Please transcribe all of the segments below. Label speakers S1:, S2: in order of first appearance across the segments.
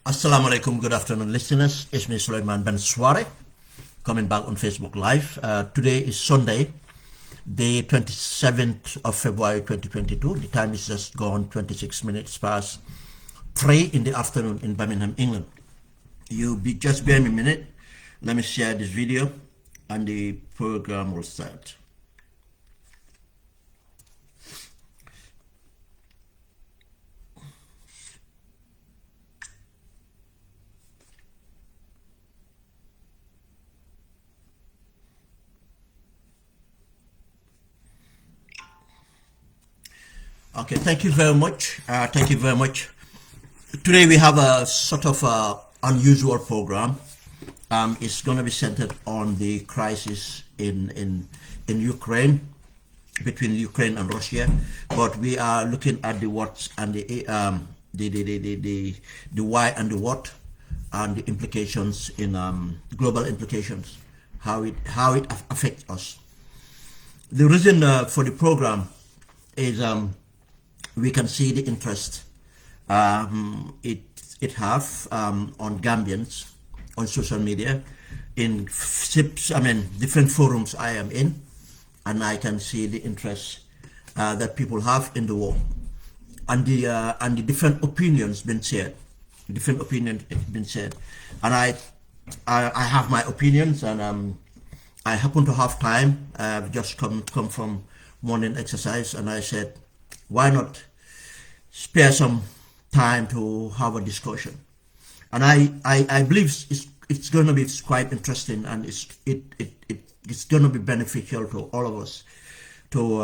S1: Assalamu alaikum, good afternoon listeners. It's me Sulaiman Ben Sware coming back on Facebook Live. Today is Sunday, the 27th of February 2022. The time is just gone 26 minutes past 3 in the afternoon in Birmingham, England. Just bear me a minute. Let me share this video and the program will start. Okay, thank you very much. Today we have a sort of unusual program. It's going to be centered on the crisis in Ukraine, between Ukraine and Russia, but we are looking at the what and the why and the what, and the implications in global implications, how it affects us. The reason for the program is we can see the interest it have on Gambians on social media, in different forums I am in, and I can see the interest that people have in the war, and the different opinions been shared. And I have my opinions, and I happen to have time. I've just come from morning exercise, and I said, why not spare some time to have a discussion? And I believe it's going to be quite interesting, and it's going to be beneficial to all of us to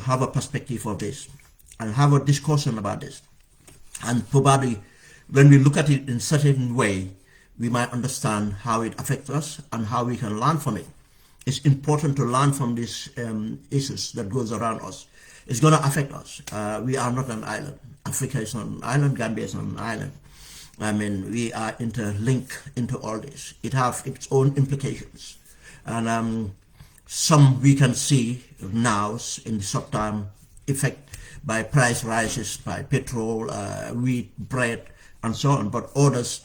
S1: have a perspective of this and have a discussion about this. And probably when we look at it in a certain way, we might understand how it affects us and how we can learn from it. It's important to learn from these issues that goes around us. It's going to affect us. We are not an island. Africa is not an island. Gambia is not an island. I mean, we are interlinked into all this. It has its own implications. And some we can see now in the short-term effect by price rises, by petrol, wheat, bread, and so on, but others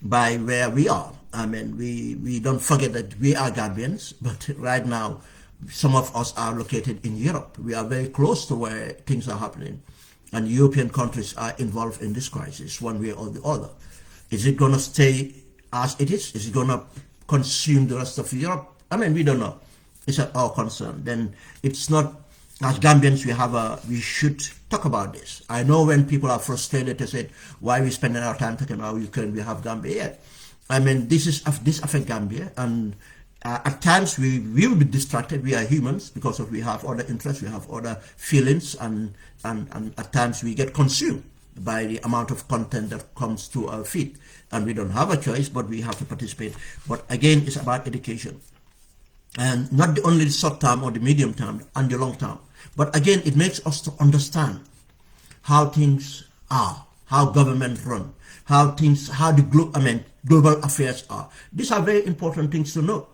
S1: by where we are. I mean, we don't forget that we are Gambians, but right now, some of us are located in Europe. We are very close to where things are happening, and European countries are involved in this crisis one way or the other. Is it going to stay as it is? Is it going to consume the rest of Europe? I mean, we don't know. It's our concern. Then it's not, as Gambians, we should talk about this. I know when people are frustrated, they say, why are we spending our time talking about Ukraine? We have Gambia here. I mean, this affects Gambia, and at times we will be distracted. We are humans because we have other interests, we have other feelings, and at times we get consumed by the amount of content that comes to our feed, and we don't have a choice, but we have to participate. But again, it's about education, and not only the short term or the medium term and the long term, but again, it makes us to understand how things are, how government run, how the global affairs are. These are very important things to know,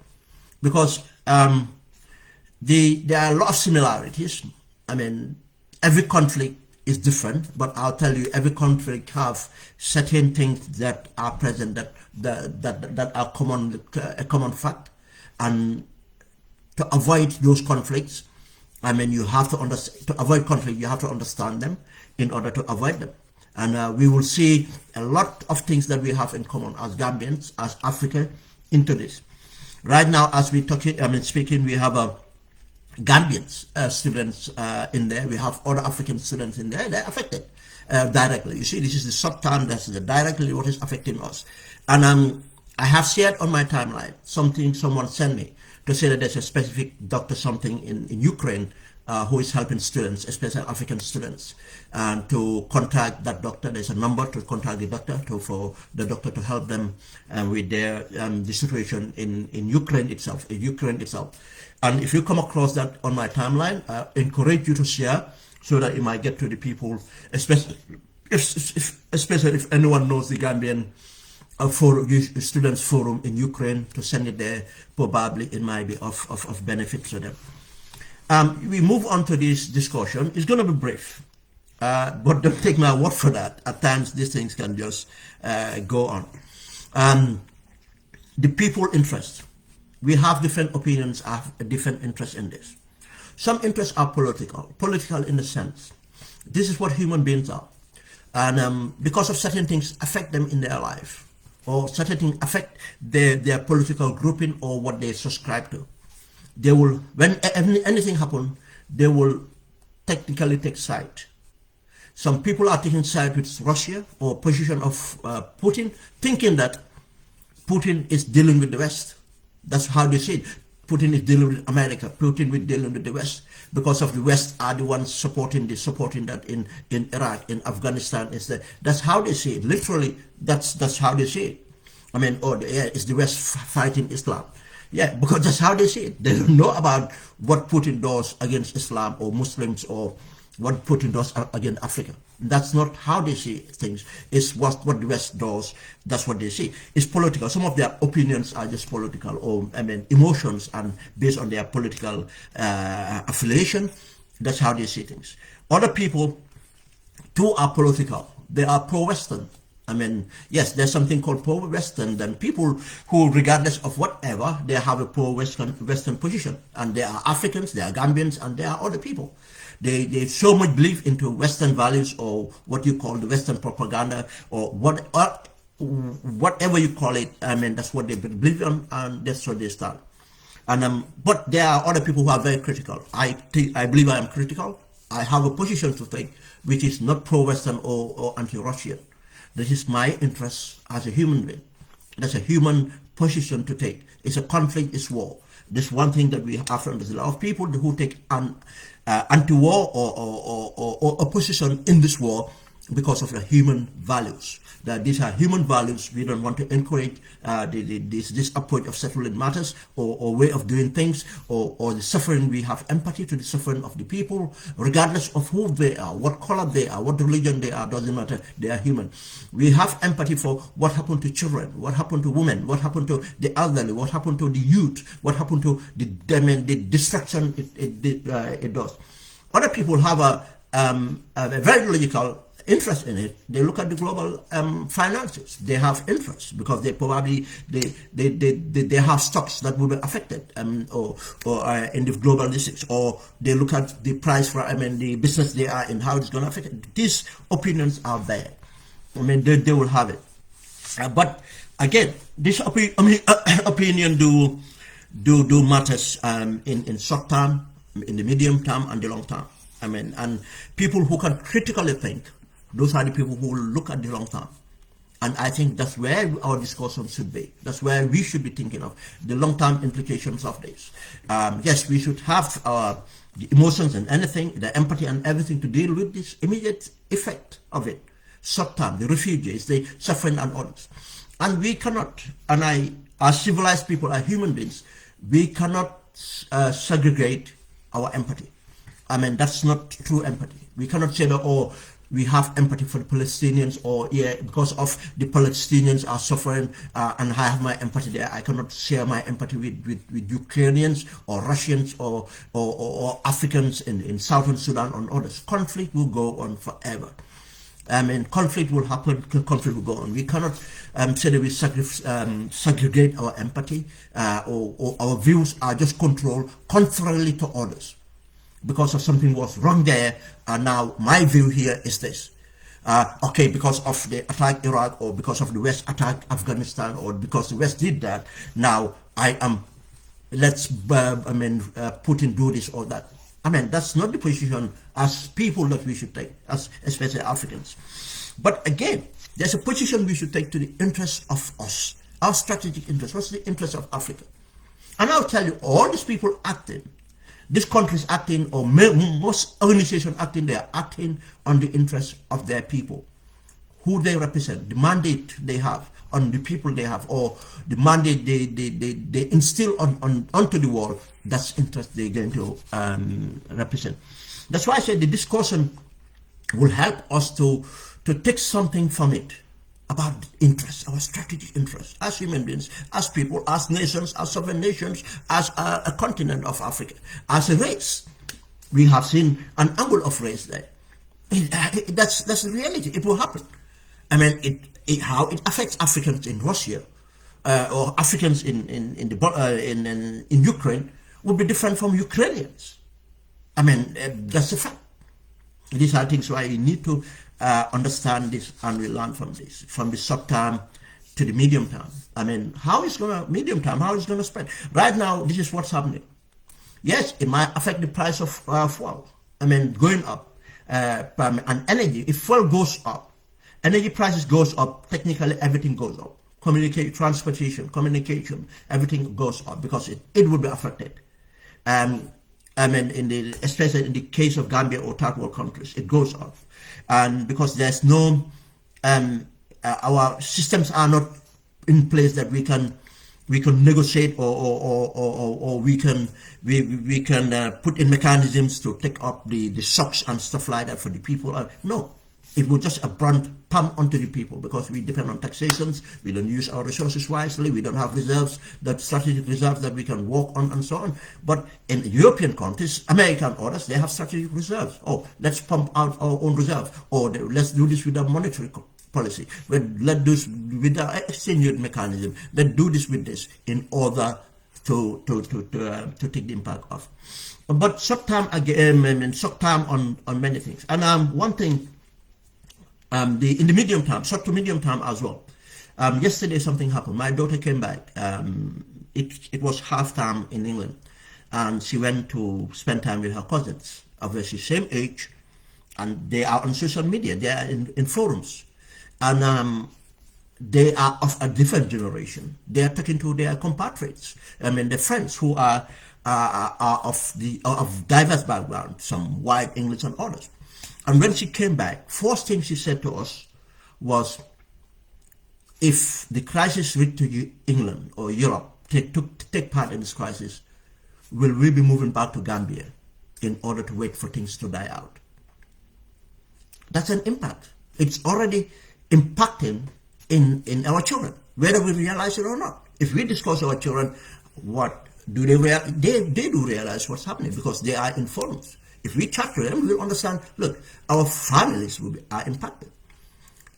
S1: because there are a lot of similarities. I mean, every conflict is different, but I'll tell you, every conflict have certain things that are present that are a common fact, and to avoid those conflicts, I mean, you have to avoid conflict, you have to understand them in order to avoid them. And we will see a lot of things that we have in common as Gambians, as Africa, into this. Right now, as we speaking, we have Gambians students in there. We have other African students in there. They're affected. directly. You see, this is the sub-term that's directly what is affecting us. And I have shared on my timeline something someone sent me to say that there's a specific doctor something in Ukraine who is helping students, especially African students, and to contact that doctor. There's a number to contact the doctor for the doctor to help them with their the situation in Ukraine itself. And if you come across that on my timeline, I encourage you to share so that it might get to the people, especially if anyone knows the Gambian students forum in Ukraine, to send it there. Probably it might be of benefit to them. We move on to this discussion. It's going to be brief, but don't take my word for that. At times these things can just go on. The people interest. We have different opinions, have a different interest in this. Some interests are political in the sense, this is what human beings are. And because of certain things affect them in their life, or certain things affect their political grouping or what they subscribe to. They will, when anything happens, they will technically take side. Some people are taking side with Russia or position of Putin, thinking that Putin is dealing with the West. That's how they see it. Putin is dealing with America. Putin is dealing with the West, because of the West are the ones supporting that in Iraq, in Afghanistan. That's how they see it. Literally, that's how they see it. I mean, it's the West fighting Islam. Yeah, because that's how they see it. They don't know about what Putin does against Islam or Muslims, or what Putin does against Africa. That's not how they see things. It's what the West does. That's what they see. It's political. Some of their opinions are just political, or emotions, and based on their political affiliation. That's how they see things. Other people too are political. They are pro-Western. Yes, there's something called pro-Western. Then people who, regardless of whatever, they have a pro-Western position. And they are Africans, they are Gambians, and they are other people. They so much believe into Western values, or what you call the Western propaganda, or whatever you call it. That's what they believe in, and that's what they start. And but there are other people who are very critical. I believe I am critical. I have a position to take which is not pro-Western or anti-Russian. This is my interest as a human being. That's a human position to take. It's a conflict, it's war. This one thing that we have to understand. There's a lot of people who take anti-war or opposition in this war because of the human values. That these are human values. We don't want to encourage this approach of settling matters, or way of doing things, or the suffering. We have empathy to the suffering of the people, regardless of who they are, what color they are, what religion they are, doesn't matter. They are human. We have empathy for what happened to children, what happened to women, what happened to the elderly, what happened to the youth, what happened to the destruction it does. Other people have a very logical interest in it. They look at the global finances. They have interest because they probably they have stocks that will be affected, or in the global logistics, or they look at the price for the business they are in, how it's going to affect it. These opinions are there. They will have it. But again, this opinion do matters in short term, in the medium term, and the long term. And people who can critically think, those are the people who look at the long term. And I think that's where our discussion should be. That's where we should be thinking of the long-term implications of this. Yes, we should have the emotions and anything, the empathy and everything to deal with this immediate effect of it. Short-term, the refugees, the suffering and others. And we cannot, as civilized people, as human beings, we cannot segregate our empathy. That's not true empathy. We cannot say that, we have empathy for the Palestinians, or because of the Palestinians are suffering, and I have my empathy there. I cannot share my empathy with Ukrainians or Russians or Africans in Southern Sudan and others. Conflict will go on forever. Conflict will happen, conflict will go on. We cannot say that we segregate our empathy, or our views are just controlled contrarily to others. Because of something was wrong there, and now my view here is this. Because of the attack Iraq, or because of the West attack Afghanistan, or because the West did that, now I am, let's Putin do this or that. I mean, that's not the position as people that we should take, as especially Africans. But again, there's a position we should take to the interest of us, our strategic interest. What's the interest of Africa? And I'll tell you, all these people acting, this country is acting, or most organizations acting, they are acting on the interest of their people, who they represent, the mandate they have on the people they have, or the mandate they instill onto the world. That's interest they're going to represent. That's why I said the discussion will help us to take something from it about interest, our strategic interest, as human beings, as people, as nations, as sovereign nations, as a continent of Africa, as a race. We have seen an angle of race there. That's the reality. It will happen. I mean, how it affects Africans in Russia or Africans in Ukraine would be different from Ukrainians. I mean, that's a fact. These are things why you need to understand this, and we learn from this, from the short term to the medium term. I mean, how is medium term, how is going to spread? Right now, this is what's happening. Yes, it might affect the price of fuel. I mean, going up. And energy, if fuel goes up, energy prices goes up, technically everything goes up. Transportation, communication, everything goes up because it will be affected. I mean, especially in the case of Gambia or third world countries, it goes up. And because there's no, our systems are not in place that we can negotiate or we can put in mechanisms to take up the shocks and stuff like that for the people. No, it will just pump onto the people because we depend on taxations. We don't use our resources wisely. We don't have reserves, that strategic reserves that we can work on and so on. But in European countries, American others, they have strategic reserves. Oh, let's pump out our own reserves. Or let's do this with a monetary policy. Let's do this with the exchange rate mechanism. Let's do this with this in order to take the impact off. But short term again, short term on many things. And one thing. In the medium term, short to medium term as well. Yesterday something happened. My daughter came back. It was half term in England, and she went to spend time with her cousins, obviously same age, and they are on social media. They are in forums, and they are of a different generation. They are talking to their compatriots. I mean, their friends who are of diverse backgrounds, some white, English, and others. And when she came back, first thing she said to us was, if the crisis reached to England or Europe, take part in this crisis, will we be moving back to Gambia in order to wait for things to die out? That's an impact. It's already impacting in our children, whether we realize it or not. If we discuss our children, what do they realize? They do realize what's happening because they are informed. If we chat to them, we'll understand, look, our families are impacted.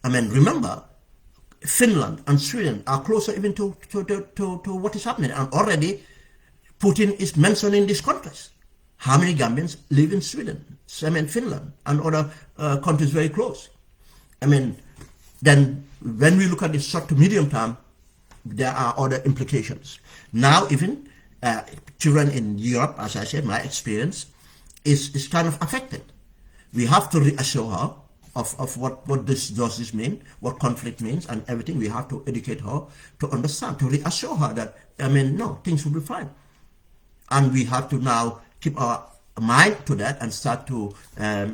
S1: I mean, remember, Finland and Sweden are closer even to what is happening. And already, Putin is mentioning these countries. How many Gambians live in Sweden, Finland, and other countries very close? I mean, then when we look at the short to medium term, there are other implications. Now, even children in Europe, as I said, my experience, is kind of affected. We have to reassure her of what does this mean, what conflict means, and everything. We have to educate her to understand, to reassure her that, I mean, no, things will be fine. And we have to now keep our mind to that and start to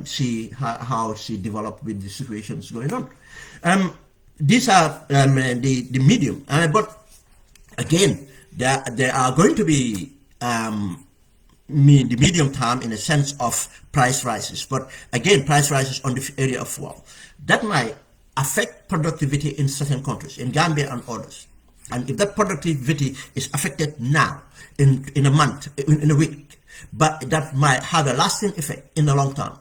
S1: see how she developed with the situations going on. These are the medium. But again, there are going to be the medium term in a sense of price rises, but again, price rises on the area of fuel. That might affect productivity in certain countries, in Gambia and others. And if that productivity is affected now, in a month, in a week, but that might have a lasting effect in the long term.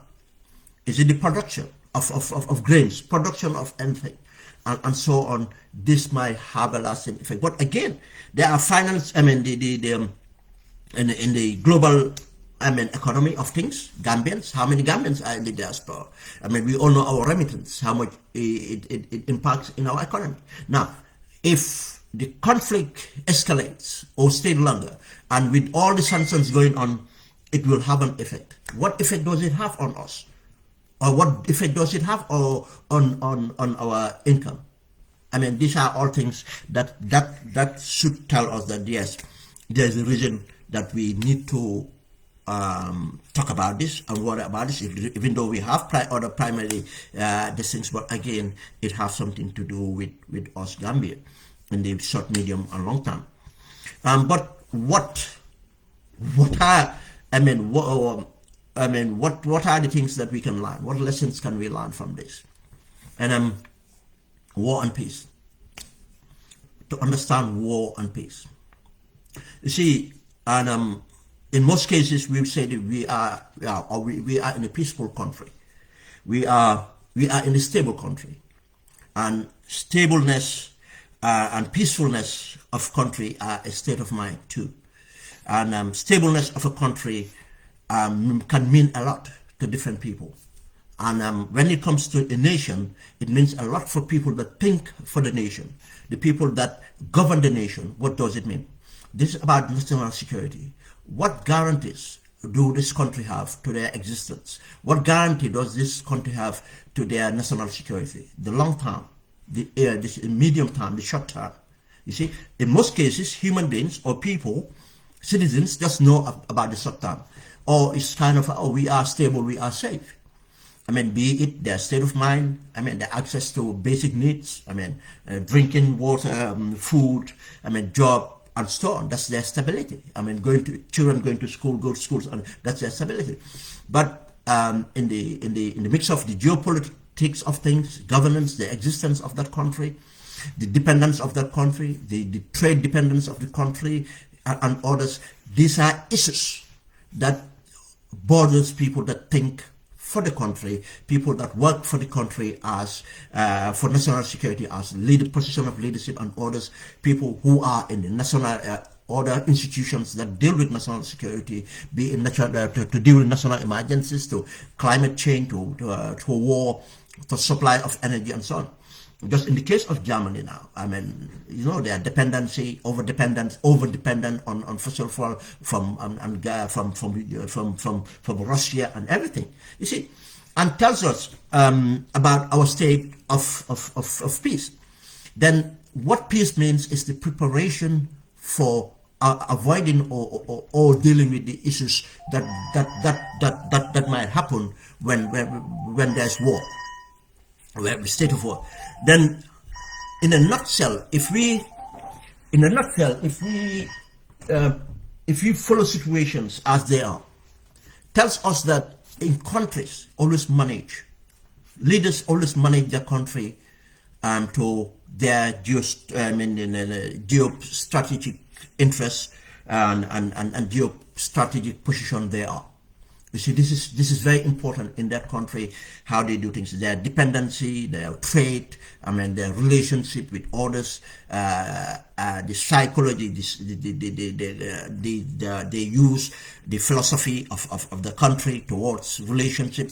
S1: Is it the production of grains, production of anything, and so on? This might have a lasting effect. But again, there are finance, in the global economy of things, Gambians, how many Gambians are in the diaspora? I mean, we all know our remittance, how much it impacts in our economy. Now, if the conflict escalates or stays longer, and with all the sanctions going on it will have an effect. What effect does it have on us? Or what effect does it have on our income? I mean, these are all things that should tell us that yes, there's a reason that we need to talk about this and worry about this, even though we have other primary these things, but again, it has something to do with us Gambia in the short, medium, and long term. But what are what are the things that we can learn? What lessons can we learn from this? And war and peace. To understand war and peace, you see, and in most cases we say that we are in a peaceful country. We are in a stable country, and stableness and peacefulness of country are a state of mind too. And stableness of a country can mean a lot to different people. And when it comes to a nation, it means a lot for people that think for the nation, the people that govern the nation. What does it mean? This is about national security. What guarantees do this country have to their existence? What guarantee does this country have to their national security? The long term, the medium term, the short term. You see, in most cases, human beings or people, citizens, just know about the short term. Or it's kind of, oh, we are stable, we are safe. I mean, be it their state of mind, I mean, their access to basic needs, I mean, drinking water, food, I mean, job, and so on. That's their stability. I mean, children going to school, go to schools, and that's their stability. But in the mix of the geopolitics of things, governance, the existence of that country, the dependence of that country, the trade dependence of the country, and others, these are issues that borders people that think for the country, people that work for the country as for national security as position of leadership, and others, people who are in the national other institutions that deal with national security, be in to deal with national emergencies, to climate change, to war, to supply of energy, and so on. Just in the case of Germany now, I mean, you know, their dependency, over-dependent on fossil fuel from Russia and everything. You see, and tells us about our state of peace. Then what peace means is the preparation for avoiding or dealing with the issues that might happen when there's war. We have a state of war. Then, in a nutshell, if we follow situations as they are, tells us that in countries leaders always manage their country to their geostrategic interests and geostrategic position they are. You see, this is very important in that country, how they do things, their dependency, their trade, I mean, their relationship with others, the psychology, they use the philosophy of the country towards relationship.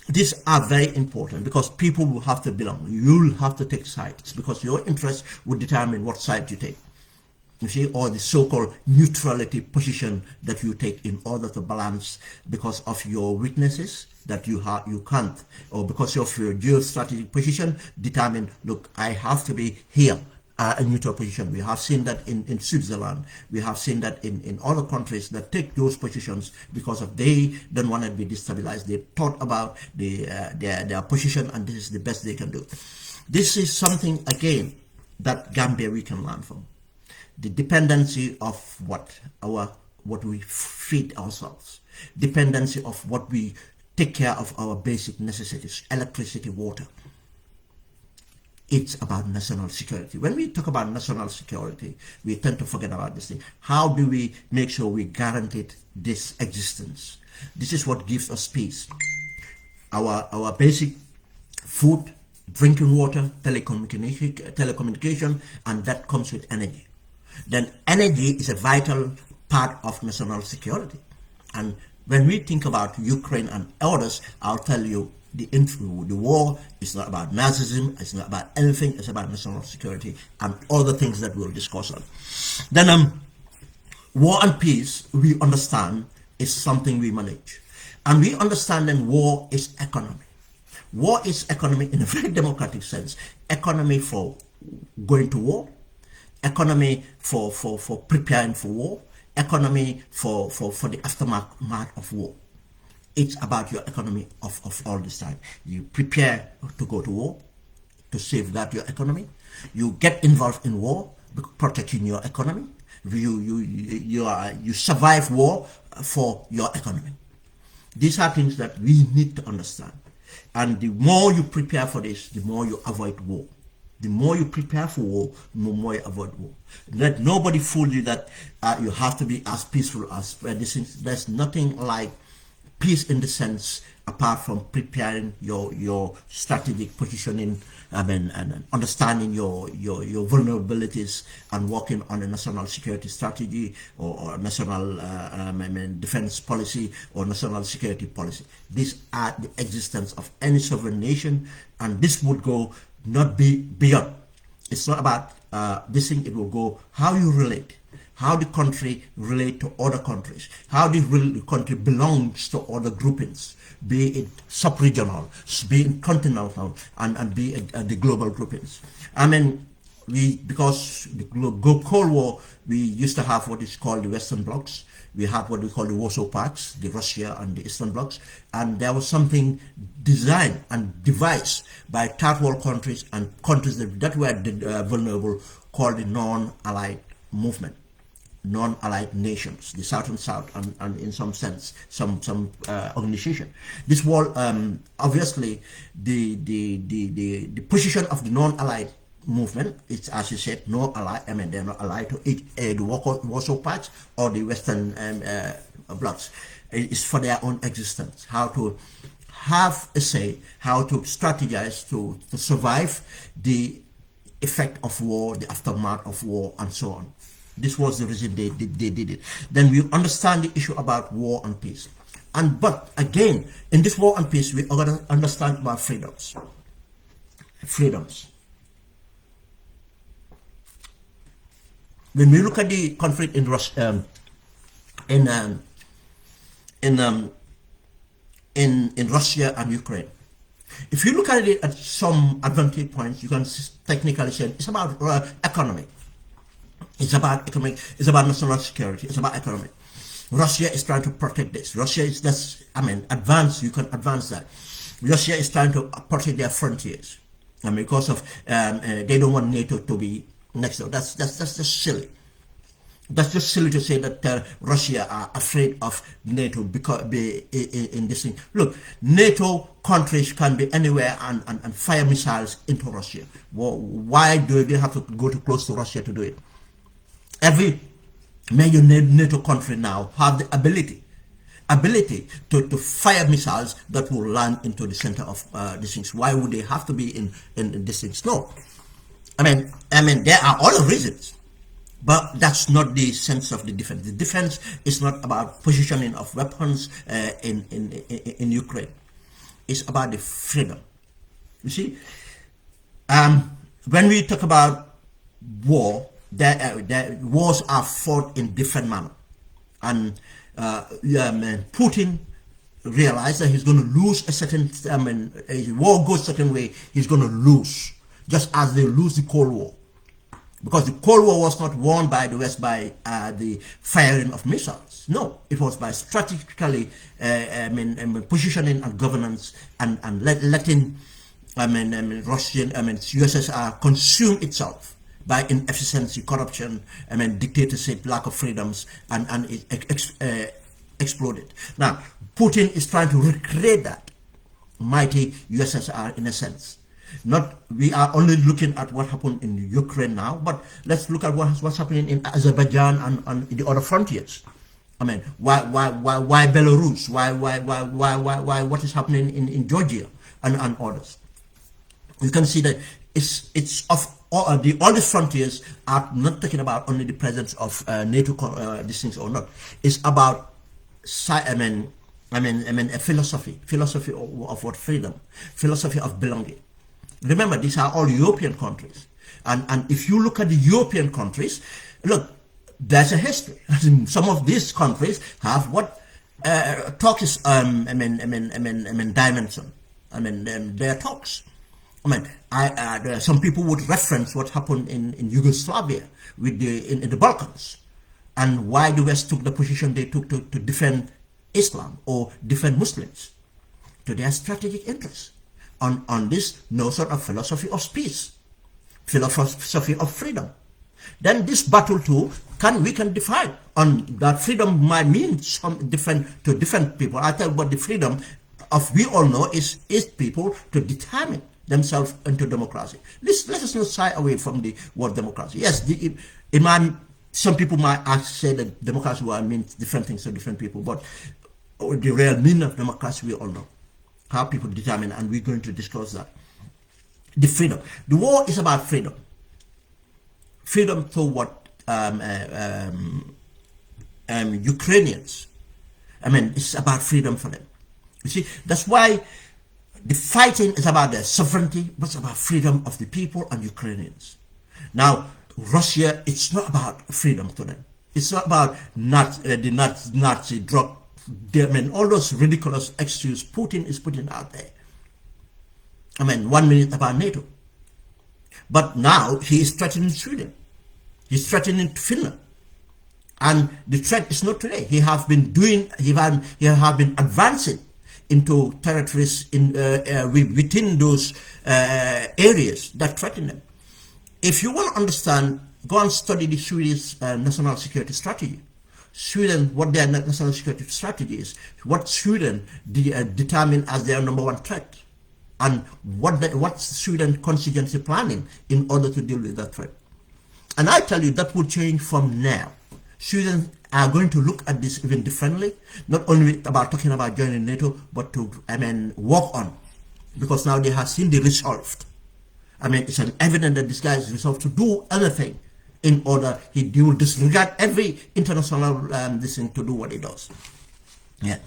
S1: These are very important because people will have to belong. You'll have to take sides because your interests will determine what side you take. You see, or the so-called neutrality position that you take in order to balance because of your weaknesses that you can't, or because of your geostrategic position, determine, look, I have to be here, a neutral position. We have seen that in Switzerland. We have seen that in other countries that take those positions because of they don't want to be destabilized. They thought about their position, and this is the best they can do. This is something, again, that Gambia we can learn from. The dependency of what we feed ourselves, dependency of what we take care of our basic necessities, electricity, water. It's about national security. When we talk about national security, we tend to forget about this thing. How do we make sure we guarantee this existence? This is what gives us peace. Our basic food, drinking water, telecommunication, and that comes with energy. Then energy is a vital part of national security. And when we think about Ukraine and others, I'll tell you the war is not about Nazism, it's not about anything, it's about national security and other things that we'll discuss on. Then war and peace, we understand is something we manage. And we understand that war is economy. War is economy in a very democratic sense. Economy for going to war, economy for preparing for war, economy for the aftermath of war. It's about your economy of all this time. You prepare to go to war, to safeguard your economy. You get involved in war, protecting your economy. You survive war for your economy. These are things that we need to understand. And the more you prepare for this, the more you avoid war. The more you prepare for war, the more you avoid war. Let nobody fool you that you have to be as peaceful as there's nothing like peace in the sense apart from preparing your strategic positioning, and understanding your vulnerabilities and working on a national security strategy or national defense policy or national security policy. These are the existence of any sovereign nation, and this would go not be beyond. It's not about this thing. It will go how you relate, how the country relate to other countries, how the country belongs to other groupings, be it sub-regional, be it continental, and be it, the global groupings. I mean, because the Cold War, we used to have what is called the Western blocs. We have what we call the Warsaw Pacts, the Russia and the Eastern blocs, and there was something designed and devised by third world countries and countries that were vulnerable, called the non-allied movement. Non-allied nations, the South and South, and in some sense, some organization. This war, obviously, the position of the non-allied movement, it's as you said, no ally. I mean, they're not allied to the Warsaw Pact or the Western blocs. It's for their own existence. How to have a say, how to strategize to survive the effect of war, the aftermath of war, and so on. This was the reason they did it. Then we understand the issue about war and peace. But again, in this war and peace, we gotta understand about freedoms. Freedoms. When we look at the conflict in Russia, in Russia and Ukraine, if you look at it at some advantage points, you can technically say it's about economy. It's about economic, it's about national security, it's about economy. Russia is trying to protect this. Russia is just, I mean, advance, you can advance that. Russia is trying to protect their frontiers. And because of, they don't want NATO to be next door. That's just silly. That's just silly to say that Russia are afraid of NATO because in this thing. Look, NATO countries can be anywhere and fire missiles into Russia. Well, why do they have to go too close to Russia to do it? Every major NATO country now have the ability to fire missiles that will land into the center of these things. Why would they have to be in these things? No. I mean, there are other reasons, but that's not the sense of the defense. The defense is not about positioning of weapons in Ukraine. It's about the freedom. You see, when we talk about war, wars are fought in different manner, and Putin realized that he's going to lose a certain. A war goes a certain way, he's going to lose, just as they lose the Cold War, because the Cold War was not won by the West by the firing of missiles. No, it was by strategically positioning and governance and letting Russian USSR consume itself by inefficiency, corruption, dictatorship, lack of freedoms, and it exploded. Now, Putin is trying to recreate that mighty USSR in a sense. We are only looking at what happened in Ukraine now, but let's look at what's happening in Azerbaijan and the other frontiers. I mean, why Belarus? Why what is happening in Georgia and others? You can see that it's of all these frontiers are not talking about only the presence of NATO these things or not. It's about a philosophy of what freedom, philosophy of belonging. Remember, these are all European countries, and if you look at the European countries, look, there's a history. Some of these countries have what talk is dimension. There are talks. Some people would reference what happened in Yugoslavia with in the Balkans, and why the West took the position they took to defend Islam or defend Muslims, to their strategic interests on this notion of philosophy of peace, philosophy of freedom. Then this battle too, we can define on that freedom might mean some different to different people. I tell you what the freedom of we all know is people to determine themselves into democracy. Let us not shy away from the word democracy. Yes, some people might say that democracy will mean different things to different people, but the real meaning of democracy we all know. How people determine, and we're going to discuss that. The freedom. The war is about freedom. Freedom to what Ukrainians. It's about freedom for them. You see, that's why the fighting is about their sovereignty, but it's about freedom of the people and Ukrainians. Now, Russia, it's not about freedom to them. It's not about the Nazi drug. All those ridiculous excuses Putin is putting out there. 1 minute about NATO. But now he is threatening Sweden. He's threatening Finland. And the threat is not today. He have been advancing into territories within those areas that threaten them. If you want to understand, go and study the Swedish national security strategy. Sweden, what their national security strategy is, what Sweden determined as their #1 threat, and what Sweden contingency planning in order to deal with that threat. And I tell you, that will change from now. Sweden are going to look at this even differently, not only about talking about joining NATO, but to work on, because now they have seen the resolve. It's an evident that this guy is resolved to do anything in order he will disregard every international thing to do what he does. Yeah,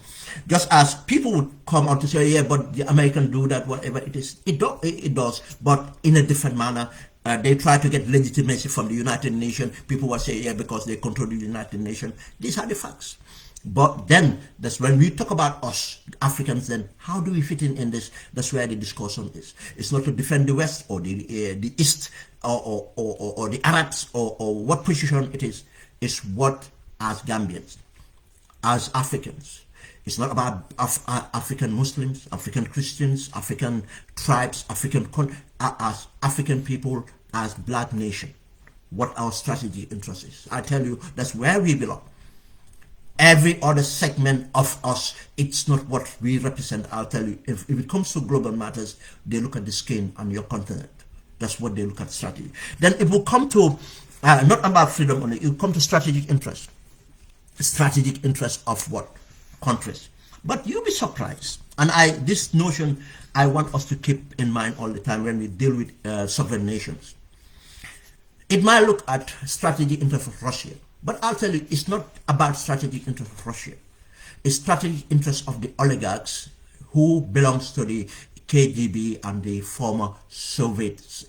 S1: just as people would come out to say, yeah, but the Americans do that, whatever it is, it does, but in a different manner. They try to get legitimacy from the United Nations. People will say, yeah, because they control the United Nations. These are the facts. But then, that's when we talk about us, Africans, then how do we fit in this? That's where the discussion is. It's not to defend the West or the East or the Arabs or what position it is. It's what, as Gambians, as Africans, it's not about African Muslims, African Christians, African tribes, as African people, as black nation, what our strategy interest is. I tell you, that's where we belong. Every other segment of us, it's not what we represent. I'll tell you, if it comes to global matters, they look at the skin on your continent. That's what they look at strategy. Then it will come to, not about freedom only, it will come to strategic interest. Strategic interest of what? Countries. But you'll be surprised. And this notion, I want us to keep in mind all the time when we deal with sovereign nations. It might look at strategic interest of Russia, but I'll tell you, it's not about strategic interest of Russia. It's strategic interest of the oligarchs who belongs to the KGB and the former Soviet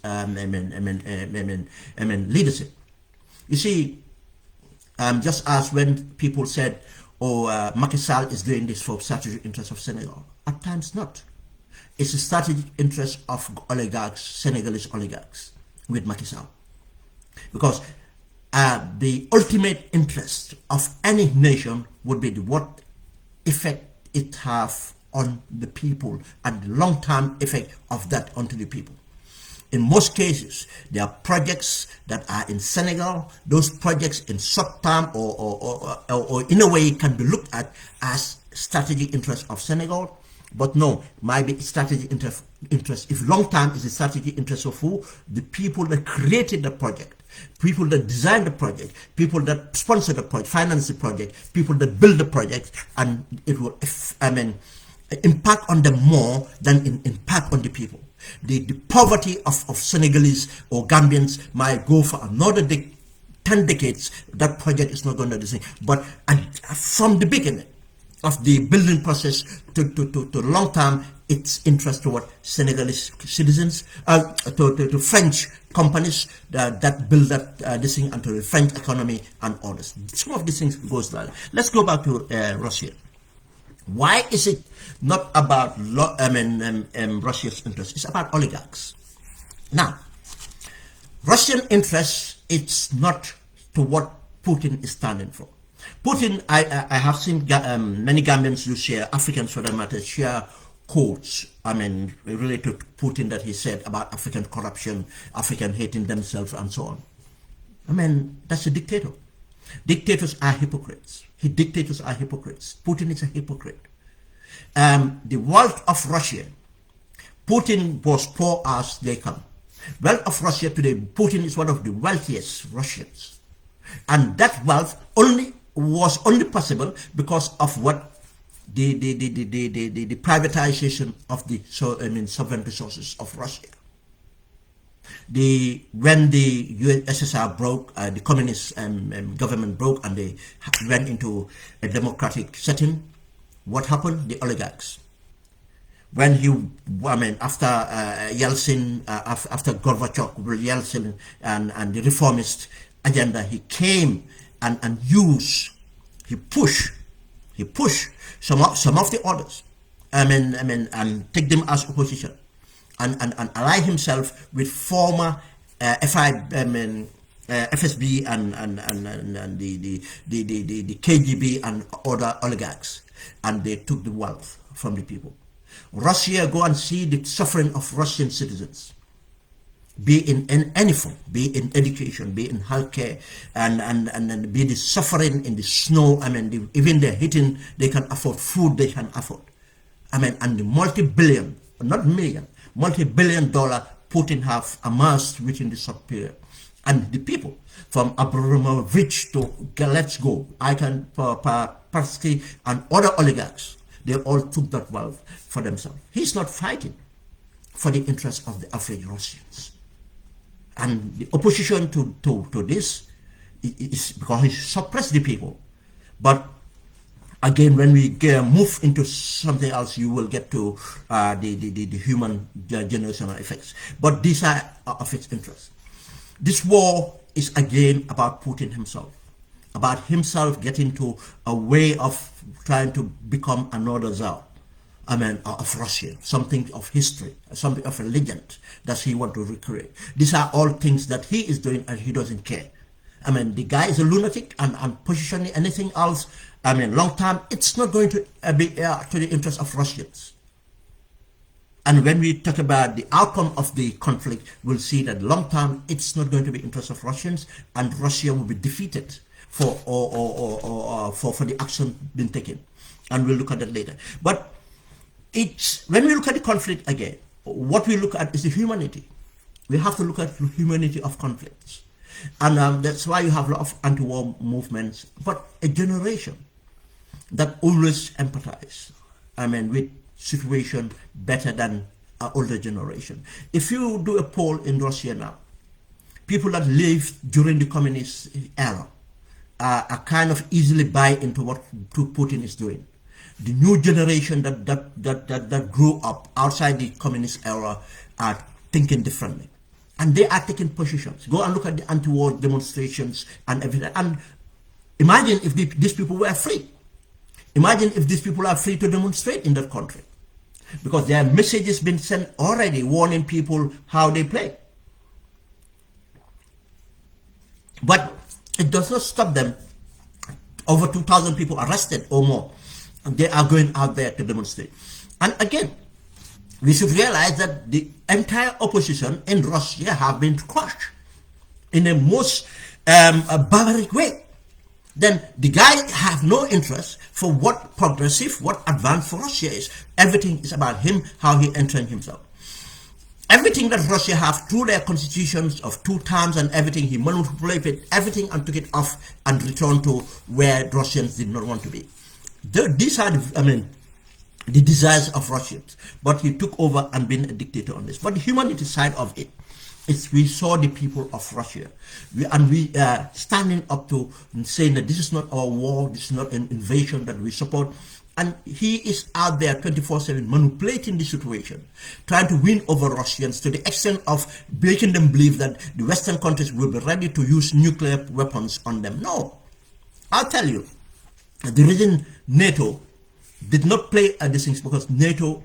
S1: leadership. You see, just as when people said, Macky Sall is doing this for strategic interest of Senegal, at times not. It's a strategic interest of oligarchs, Senegalese oligarchs, with Macky Sall. Because the ultimate interest of any nation would be what effect it have on the people and the long-term effect of that onto the people. In most cases, there are projects that are in Senegal. Those projects in short term or in a way can be looked at as strategic interest of Senegal. But no, might be strategic interest. If long term is the strategic interest of who? The people that created the project, people that designed the project, people that sponsor the project, finance the project, people that build the project, and it will, impact on them more than impact on the people. The poverty of Senegalese or Gambians might go for another 10 decades. That project is not going to do the same. But from the beginning of the building process to long term, its interest toward Senegalese citizens, to French companies that build this thing, and to the French economy and others. Some of these things goes like that. Let's go back to Russia. Why is it not about Russia's interests? It's about oligarchs. Now, Russian interests, it's not to what Putin is standing for. Putin, I have seen many Gambians who share, Africans for that matter, share quotes, related to Putin that he said about African corruption, African hating themselves and so on. That's a dictator. Dictators are hypocrites. Dictators are hypocrites. Putin is a hypocrite. The wealth of Russia, Putin was poor as they come. Wealth of Russia today, Putin is one of the wealthiest Russians. And that wealth was only possible because of what the privatization of the sovereign resources of Russia. When the USSR broke, the communist government broke, and they went into a democratic setting, what happened? The oligarchs. When after Yeltsin, after Gorbachev, Yeltsin, and the reformist agenda, he came and used, he pushed some of the others, and take them as opposition, and ally himself with former FSB and the KGB and other oligarchs, and they took the wealth from the people. Russia, go and see the suffering of Russian citizens, be in any form, be in education, be in healthcare, and be the suffering in the snow. Even they're hitting, they can afford food, they can afford. And the multi-billion, not million, multi-billion dollar Putin have amassed within the short period. And the people, from Abramovich to Let's Go, Persky, and other oligarchs, they all took that wealth for themselves. He's not fighting for the interests of the average Russians. And the opposition to this is because he suppressed the people. But again, when we move into something else, you will get to the human generational effects. But these are of its interest. This war is again about Putin himself, about himself getting to a way of trying to become another Tsar, of Russia, something of history, something of a legend that he wants to recreate. These are all things that he is doing, and he doesn't care. The guy is a lunatic, and positioning anything else, long term, it's not going to be to the interest of Russians. And when we talk about the outcome of the conflict, we'll see that long term, it's not going to be interest of Russians, and Russia will be defeated for the action being taken. And we'll look at that later. But when we look at the conflict again, what we look at is the humanity. We have to look at the humanity of conflicts. And that's why you have a lot of anti-war movements, but a generation that always empathize, with situation better than our older generation. If you do a poll in Russia now, people that lived during the communist era are kind of easily buy into what Putin is doing. The new generation that grew up outside the communist era are thinking differently. And they are taking positions. Go and look at the anti-war demonstrations and everything. And imagine if these people were free. Imagine if these people are free to demonstrate in that country. Because there are messages been sent already warning people how they play. But it does not stop them. Over 2,000 people arrested or more. And they are going out there to demonstrate. And again, we should realize that the entire opposition in Russia have been crushed in a most barbaric way. Then the guy have no interest for what progressive, what advanced for Russia is. Everything is about him, how he entering himself. Everything that Russia have through their constitutions of 2 terms and everything, he manipulated everything and took it off and returned to where Russians did not want to be. These are the desires of Russians, but he took over and been a dictator on this. But the humanity side of it is we saw the people of Russia, we are standing up to saying that this is not our war, this is not an invasion that we support. And he is out there 24/7 manipulating the situation, trying to win over Russians to the extent of making them believe that the Western countries will be ready to use nuclear weapons on them. No, I'll tell you, the reason NATO did not play these things because NATO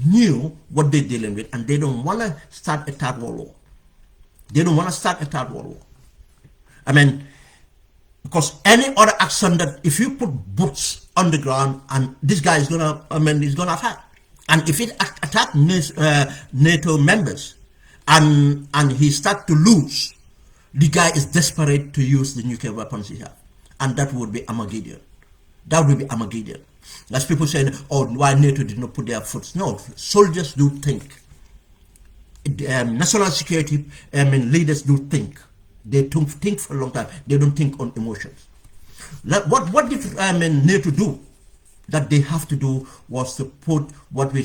S1: knew what they're dealing with, and they don't want to start a third world war. They don't want to start a third world war. I mean, because any other action that, if you put boots on the ground and this guy is gonna, he's gonna attack. And if it attack NATO members and he start to lose, the guy is desperate to use the nuclear weapons he have. And that would be Armageddon. That would be Armageddon. As people saying, oh, why NATO did not put their foot? No, soldiers do think. National security leaders do think. They don't think for a long time. They don't think on emotions. What did NATO do? That they have to do was to put what we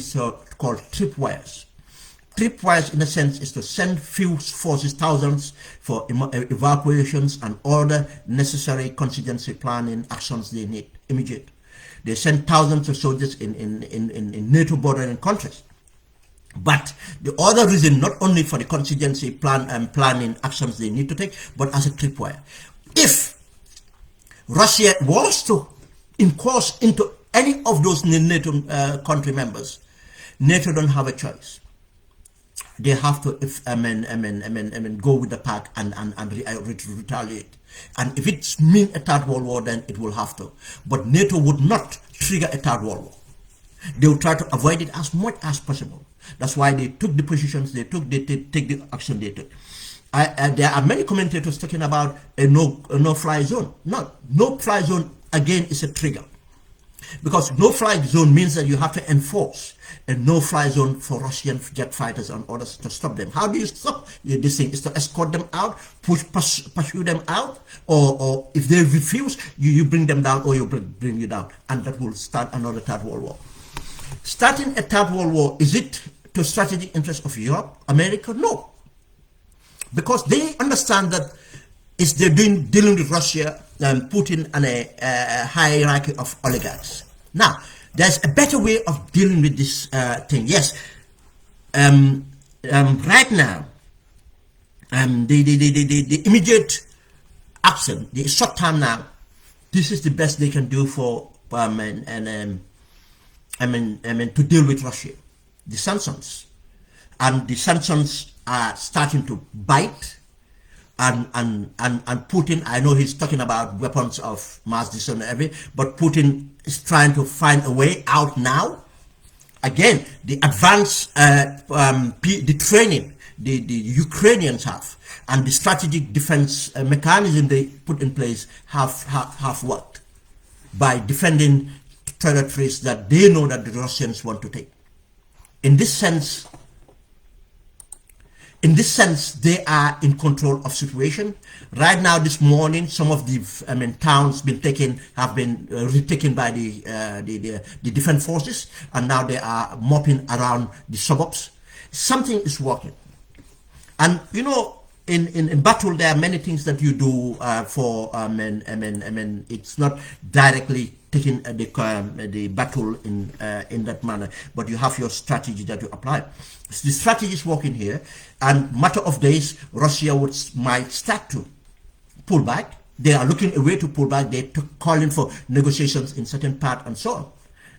S1: call tripwires. Tripwires, in a sense, is to send few forces, thousands, for evacuations and all the necessary contingency planning actions they need immediate. They send thousands of soldiers in NATO bordering countries. But the other reason, not only for the contingency plan and planning actions they need to take, but as a tripwire. If Russia was to encourse into any of those NATO country members, NATO don't have a choice. They have to go with the pack and retaliate. And if it means a third world war, then it will have to. But NATO would not trigger a third world war. They will try to avoid it as much as possible. That's why they took the positions they took, they take the action they took. There are many commentators talking about a no-fly zone. No-fly zone, again, is a trigger. Because no-fly zone means that you have to enforce a no-fly zone for Russian jet fighters and others to stop them. How do you stop this thing? Is to escort them out, pursue them out, or if they refuse, you bring them down, or you bring you down. And that will start another third world war. Starting a third world war, is it to strategic interest of Europe, America? No. Because they understand that it's they're dealing with Russia and Putin and a hierarchy of oligarchs. Now, there's a better way of dealing with this thing. Yes, right now, the immediate action, the short term now, this is the best they can do for to deal with Russia. The sanctions, and the sanctions are starting to bite. And Putin, I know he's talking about weapons of mass destruction and everything, but Putin is trying to find a way out now. Again, the advanced, the training the Ukrainians have, and the strategic defense mechanism they put in place have worked by defending territories that they know that the Russians want to take. In this sense, they are in control of situation. Right now, this morning, some of the towns have been retaken by the defense forces, and now they are mopping around the suburbs. Something is working, and you know, in battle there are many things that you do for. It's not directly taking the battle in that manner, but you have your strategy that you apply. So the strategy is working here, and matter of days, Russia might start to pull back. They are looking a way to pull back. They're calling for negotiations in certain part and so on,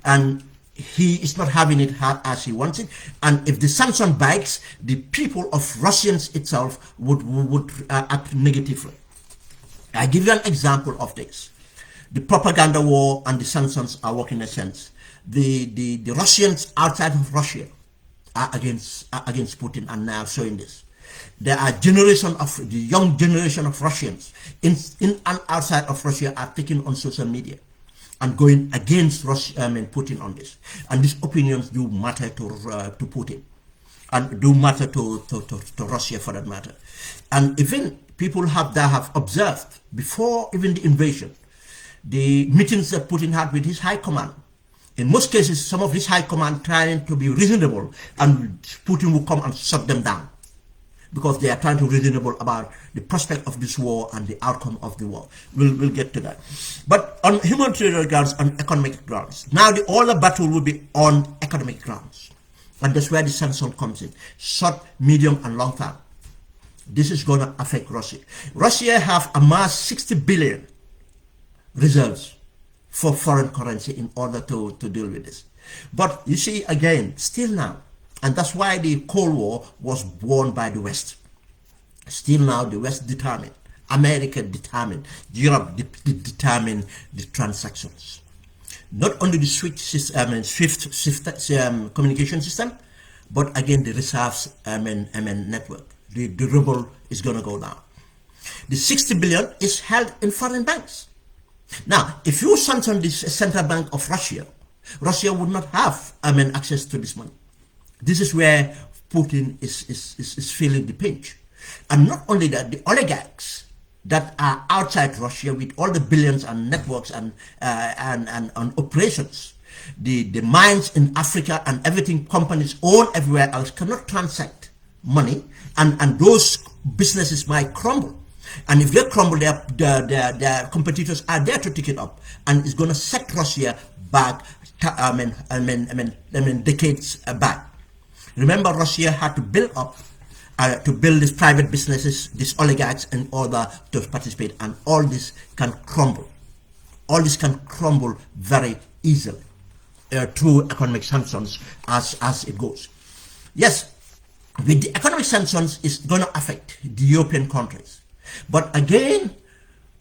S1: and he is not having it hard as he wants it. And if the sanction bites, the people of Russians itself would act negatively. I give you an example of this. The propaganda war and the sanctions are working in a sense. The Russians outside of Russia are against Putin, and now showing this. There are the young generation of Russians in and outside of Russia are taking on social media and going against Putin on this. And these opinions do matter to Putin, and do matter to Russia for that matter. And even people that have observed before even the invasion, the meetings that Putin had with his high command. In most cases, some of his high command trying to be reasonable, and Putin will come and shut them down because they are trying to be reasonable about the prospect of this war and the outcome of the war. We'll get to that. But on humanitarian grounds, on economic grounds, now all the battle will be on economic grounds, and that's where the sanction comes in: short, medium, and long term. This is going to affect Russia. Russia have amassed 60 billion reserves for foreign currency in order to deal with this. But you see, again, still now, and that's why the Cold War was won by the West. Still now, the West determined, America determined, Europe determined the transactions. Not only the SWIFT communication system, but again the reserves network. The ruble is going to go down. The 60 billion is held in foreign banks. Now, if you sanction the central bank of Russia, Russia would not have access to this money. This is where Putin is feeling the pinch. And not only that, the oligarchs that are outside Russia with all the billions and networks and operations, the mines in Africa and everything companies own everywhere else cannot transact money, and those businesses might crumble. And if they crumble, their competitors are there to take it up, and it's going to set Russia back. Decades back. Remember, Russia had to build up, these private businesses, these oligarchs, in order to participate, and all this can crumble. All this can crumble very easily through economic sanctions as it goes. Yes, with the economic sanctions, it's going to affect the European countries. But again,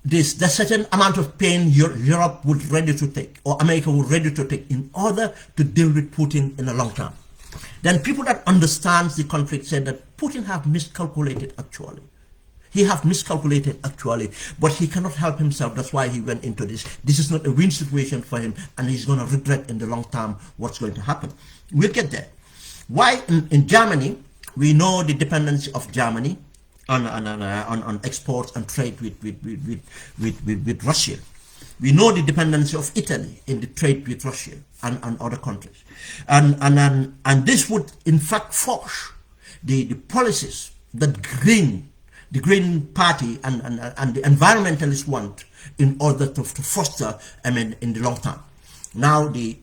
S1: there's certain amount of pain Europe would ready to take, or America would ready to take, in order to deal with Putin in the long term. Then people that understands the conflict said that Putin have miscalculated actually. He have miscalculated actually, but he cannot help himself. That's why he went into this. This is not a win situation for him, and he's going to regret in the long term what's going to happen. We'll get there. Why in Germany, we know the dependency of Germany on exports and trade with Russia. We know the dependency of Italy in the trade with Russia and other countries, and this would in fact force the policies that the Green Party and the environmentalists want in order to foster in the long term. Now the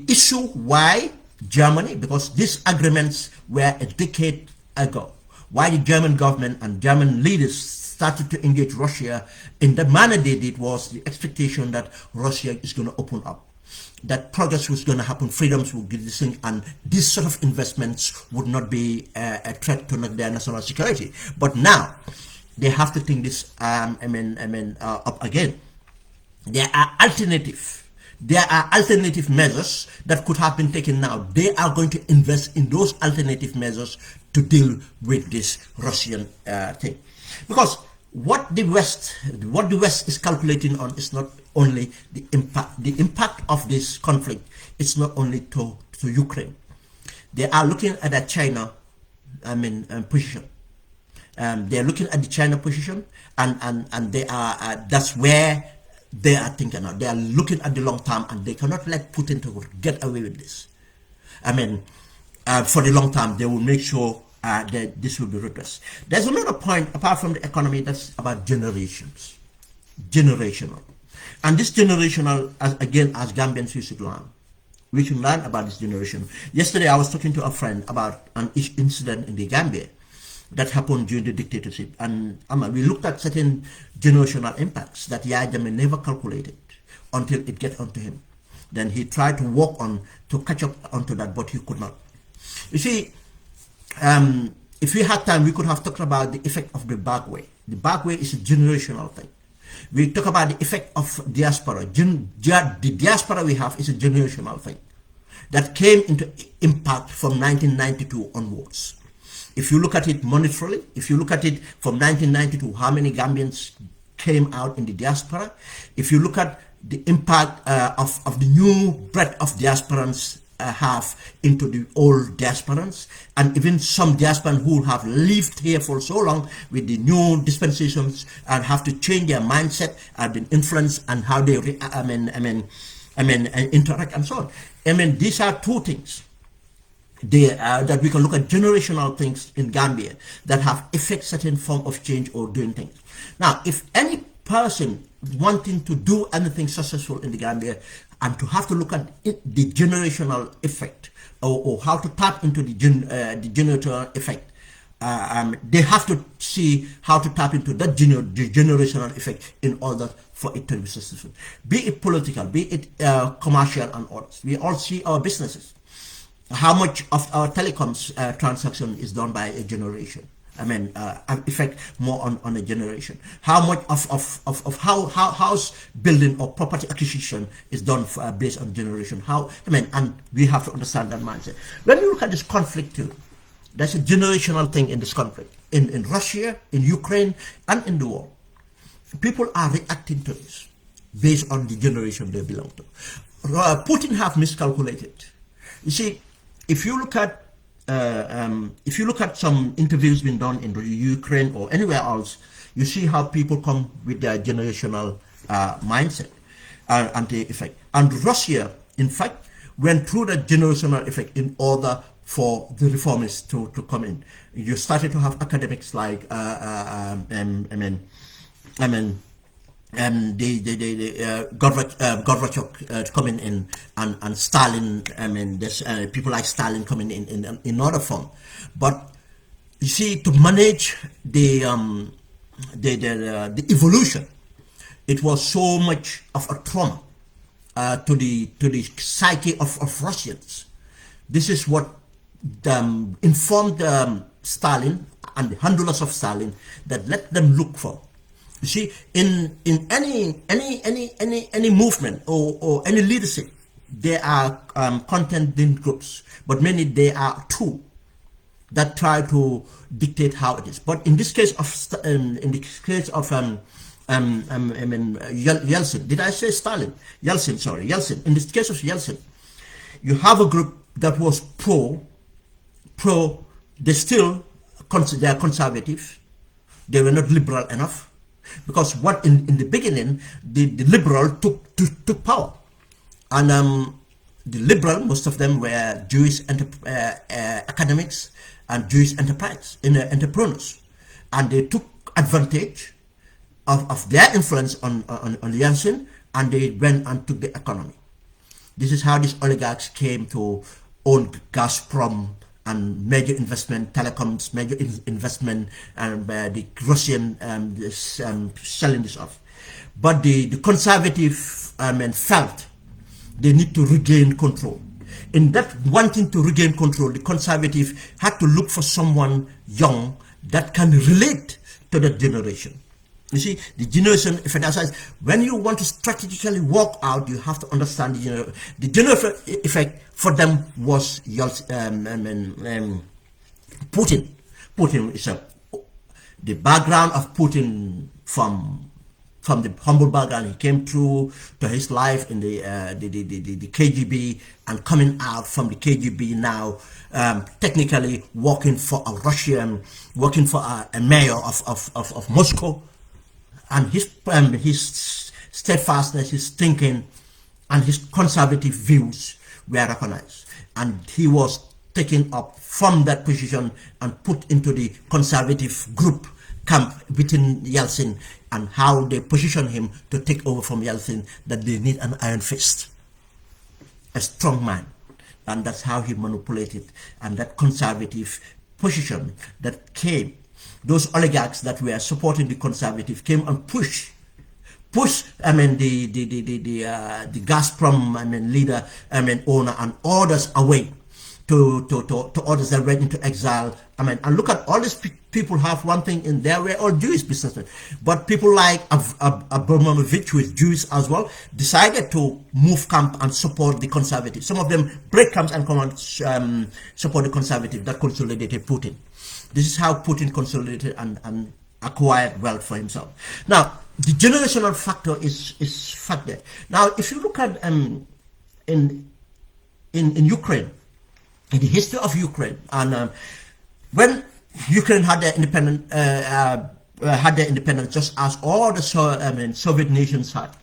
S1: issue why Germany, because these agreements were a decade ago. Why the German government and German leaders started to engage Russia in the manner they did was the expectation that Russia is going to open up, that progress was going to happen, freedoms would get this thing, and these sort of investments would not be a threat to their national security. But now they have to think this up again. There are alternative measures that could have been taken now. They are going to invest in those alternative measures to deal with this Russian thing, because what the West is calculating on is not only the impact of this conflict. It's not only to Ukraine. They are looking at a China position. They are looking at the China position, and they are that's where they are thinking now. They are looking at the long term, and they cannot let Putin to get away with this. For the long term, they will make sure that this will be redressed. There's another point apart from the economy that's about generations, generational, and this generational, as Gambians we should learn. We should learn about this generation. Yesterday, I was talking to a friend about an incident in the Gambia that happened during the dictatorship, and we looked at certain generational impacts that Yahya Jammeh never calculated until it get onto him. Then he tried to work on to catch up onto that, but he could not. You see, if we had time, we could have talked about the effect of the back way. The back way is a generational thing. We talk about the effect of diaspora. The diaspora we have is a generational thing that came into impact from 1992 onwards. If you look at it monetarily, if you look at it from 1992, how many Gambians came out in the diaspora? If you look at the impact of the new breadth of diasporans have into the old diasporans, and even some diasporans who have lived here for so long with the new dispensations and have to change their mindset, have been influenced and how they interact and so on. These are two things that we can look at, generational things in Gambia that have affect certain form of change or doing things. Now, if any person wanting to do anything successful in the Gambia and to have to look at the generational effect or how to tap into the generational effect, they have to see how to tap into that generational effect in order for it to be successful. Be it political, be it commercial and others. We all see our businesses. How much of our telecoms transaction is done by a generation? I mean, effect more on a generation. How much of how house building or property acquisition is done based on generation? And we have to understand that mindset. When you look at this conflict too, there's a generational thing in this conflict. In Russia, in Ukraine, and in the world. People are reacting to this based on the generation they belong to. Putin have miscalculated. You see, if you look at some interviews being done in Ukraine or anywhere else, you see how people come with their generational mindset and the effect. And Russia, in fact, went through that generational effect in order for the reformists to come in. You started to have academics like Gorbachev coming in, and Stalin. I mean, there's people like Stalin coming in another form. But you see, to manage the evolution, it was so much of a trauma to the psyche of Russians. This is what informed Stalin and the handlers of Stalin that let them look for. You see, in any movement or any leadership, there are contending groups, but many there are two that try to dictate how it is. But in this case of Yeltsin, did I say Stalin? Yeltsin, sorry, Yeltsin. In this case of Yeltsin, you have a group that was pro. They still they are conservative. They were not liberal enough. Because what in the beginning, the liberal took power. And the liberal, most of them were Jewish academics and Jewish entrepreneurs. And they took advantage of their influence on Yeltsin, and they went and took the economy. This is how these oligarchs came to own Gazprom and major investment, telecoms, major investment, and the Russian selling this off. But the conservative felt they need to regain control. In that wanting to regain control, the conservative had to look for someone young that can relate to that generation. You see, the generation effect, when you want to strategically work out, you have to understand the generation effect for them was Putin. Putin is the background of Putin from the humble background. He came through to his life in the KGB, and coming out from the KGB now, technically working for a Russian, working for a mayor of Moscow. And his steadfastness, his thinking, and his conservative views were recognized. And he was taken up from that position and put into the conservative group camp within Yeltsin, and how they position him to take over from Yeltsin, that they need an iron fist, a strong man. And that's how he manipulated. And that conservative position that came, those oligarchs that were supporting the conservative came and pushed the Gazprom leader owner and others away to others that went into exile. And look at all these people have one thing in there, we're all Jewish businessmen, but people like Abramovich, who is Jewish as well, decided to move camp and support the conservative. Some of them break camps and come and support the conservative. That consolidated Putin. This is how Putin consolidated and acquired wealth for himself. Now, the generational factor is fact there. Now, if you look at in Ukraine, in the history of Ukraine, and when Ukraine had their independence, just as all the Soviet nations had,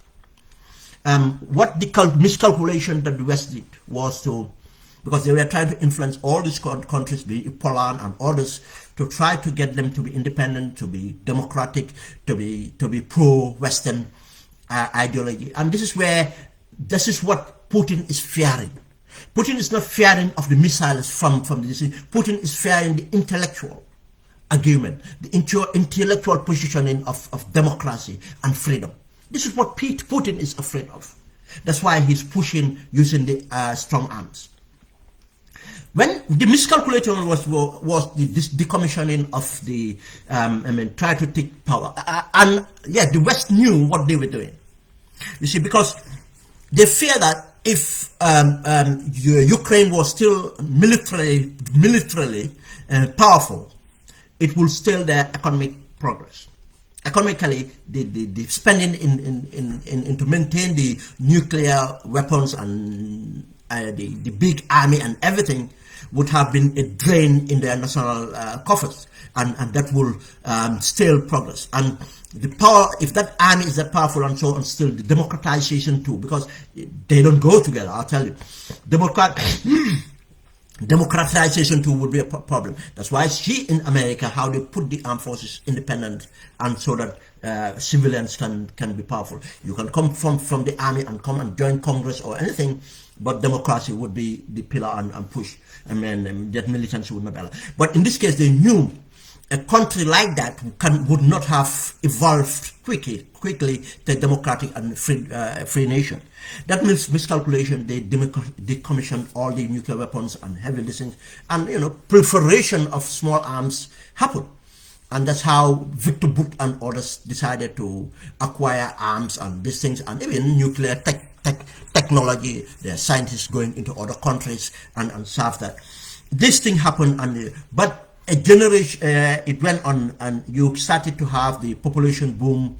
S1: what the miscalculation that the West did was to, because they were trying to influence all these countries, be it Poland and others, to try to get them to be independent, to be democratic, to be pro-Western ideology. And this is what Putin is fearing. Putin is not fearing of the missiles from the sea. Putin is fearing the intellectual argument, the intellectual positioning of democracy and freedom. This is what Putin is afraid of. That's why he's pushing using the strong arms. When the miscalculation was this decommissioning of the, try to take power, and yeah, the West knew what they were doing. You see, because they fear that if Ukraine was still militarily powerful, it will still their economic progress. Economically, the spending in to maintain the nuclear weapons and the big army and everything would have been a drain in their national coffers, and that will still progress. And the power, if that army is that powerful and so on, still the democratization too, because they don't go together, I'll tell you. Democratization too would be a problem. That's why see in America how they put the armed forces independent, and so that civilians can be powerful. You can come from the army and come and join Congress or anything, but democracy would be the pillar and push. I mean, that militancy would not be allowed. But in this case, they knew a country like that would not have evolved quickly to a democratic and free nation. That means miscalculation. They decommissioned all the nuclear weapons and heavy things, and proliferation of small arms happened. And that's how Victor Bout and others decided to acquire arms and these things, and even nuclear technology. There are scientists going into other countries and serve that. This thing happened, but a generation, it went on, and you started to have the population boom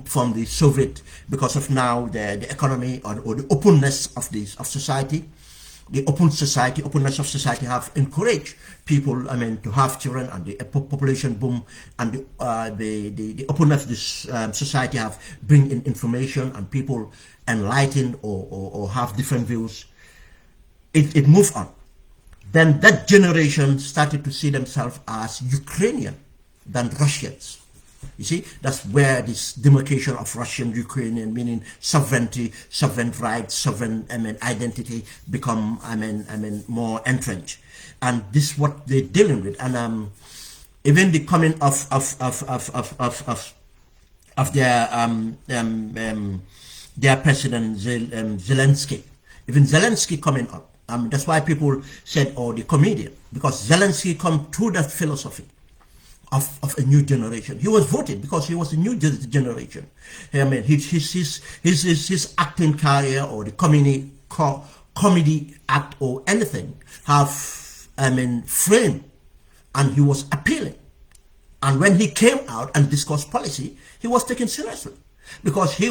S1: from the Soviet, because of now the economy or the openness of society. The openness of society have encouraged people, to have children, and the population boom and the openness of this society have bring in information, and people enlightened or have different views. It moved on. Then that generation started to see themselves as Ukrainian than Russians. You see, that's where this demarcation of Russian, Ukrainian, meaning sovereignty, sovereign rights, sovereign identity become more entrenched, and this is what they're dealing with. And even the coming of their president Zelensky, even Zelensky coming up. That's why people said, oh, the comedian, because Zelensky come through that philosophy of a new generation. He was voted because he was a new generation. His acting career or the comedy act or anything have framed, and he was appealing. And when he came out and discussed policy, he was taken seriously, because he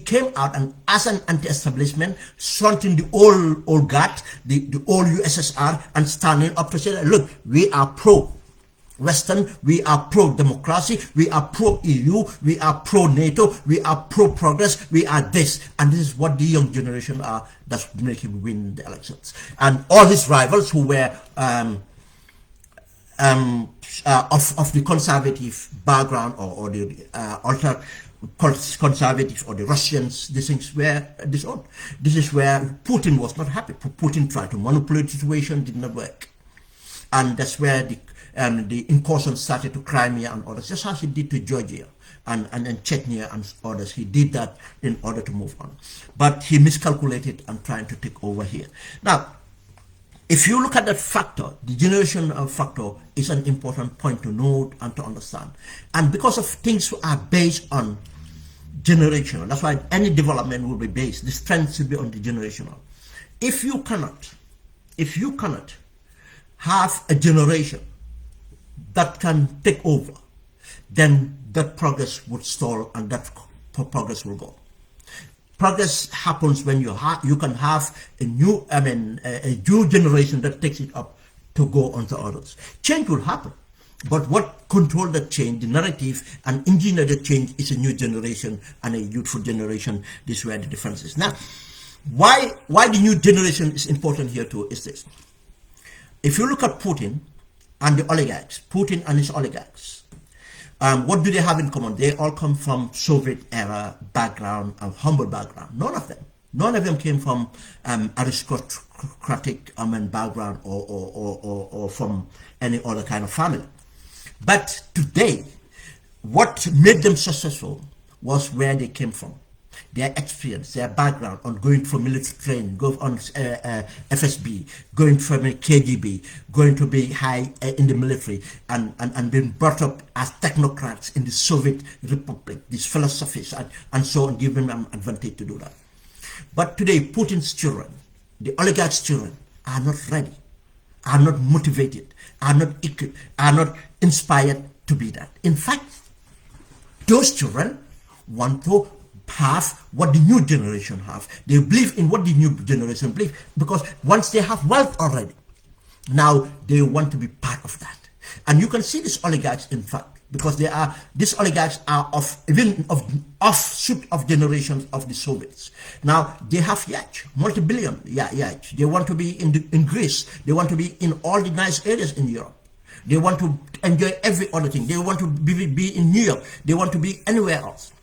S1: came out and as an anti-establishment, fronting the old guard, the old USSR, and standing up to say, look, we are pro-Western, we are pro-democracy, we are pro-EU, we are pro-NATO, we are pro-progress, we are this. And this is what the young generation are, that's make him win the elections. And all his rivals who were of the conservative background or the ultra conservative or the Russians, these things were disowned. This is where Putin was not happy. Putin tried to manipulate the situation, did not work. And that's where the incursion started to Crimea and others, just as he did to Georgia and Chechnya and others. He did that in order to move on. But he miscalculated and trying to take over here. Now, if you look at that factor, the generation factor is an important point to note and to understand. And because of things are based on generational, that's why any development will be based, the strength should be on the generational. If you cannot have a generation that can take over, then that progress would stall and that progress will go. Progress happens when you can have a new generation that takes it up to go on to others. Change will happen, but what controls that change, the narrative and engineer the change, is a new generation and a youthful generation. This is where the difference is. Now, why the new generation is important here too is this. If you look at Putin and the oligarchs, Putin and his oligarchs, what do they have in common? They all come from Soviet era background, a humble background. None of them. None of them came from aristocratic background or from any other kind of family. But today, what made them successful was where they came from. Their experience, their background on going for military training, go on FSB, going from a KGB, going to be high in the military, and being brought up as technocrats in the Soviet Republic, these philosophies, and so on, give them an advantage to do that. But today, Putin's children, the oligarchs' children, are not ready, are not motivated, are not equipped, are not inspired to be that. In fact, those children want to have what the new generation have. They believe in what the new generation believe, because once they have wealth already, now they want to be part of that. And you can see these oligarchs, in fact, because these oligarchs are offshoot of generations of the Soviets. Now they have yachts, multi-billion yachts. They want to be in Greece. They want to be in all the nice areas in Europe. They want to enjoy every other thing. They want to be in New York. They want to be anywhere else.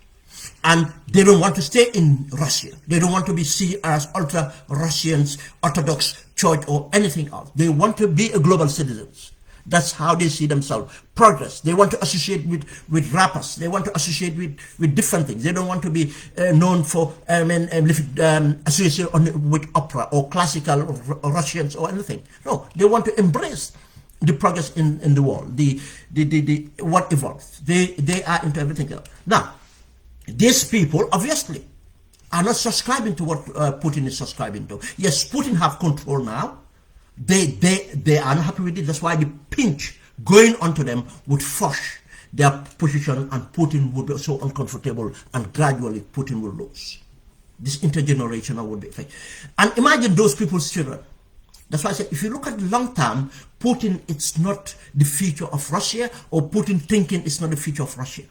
S1: And they don't want to stay in Russia. They don't want to be seen as ultra-Russians, Orthodox Church, or anything else. They want to be a global citizens. That's how they see themselves. Progress. They want to associate with rappers. They want to associate with different things. They don't want to be known for association with opera or classical Russians or anything. No, they want to embrace the progress in the world. The what evolves. They are into everything else. Now, these people obviously are not subscribing to what Putin is subscribing to. Yes, Putin have control now. They are not happy with it. That's why the pinch going onto them would force their position, and Putin would be so uncomfortable, and gradually Putin will lose. This intergenerational would be effect. And imagine those people's children. That's why I said, if you look at the long term, Putin, it's not the future of Russia, or Putin thinking it's not the future of Russia.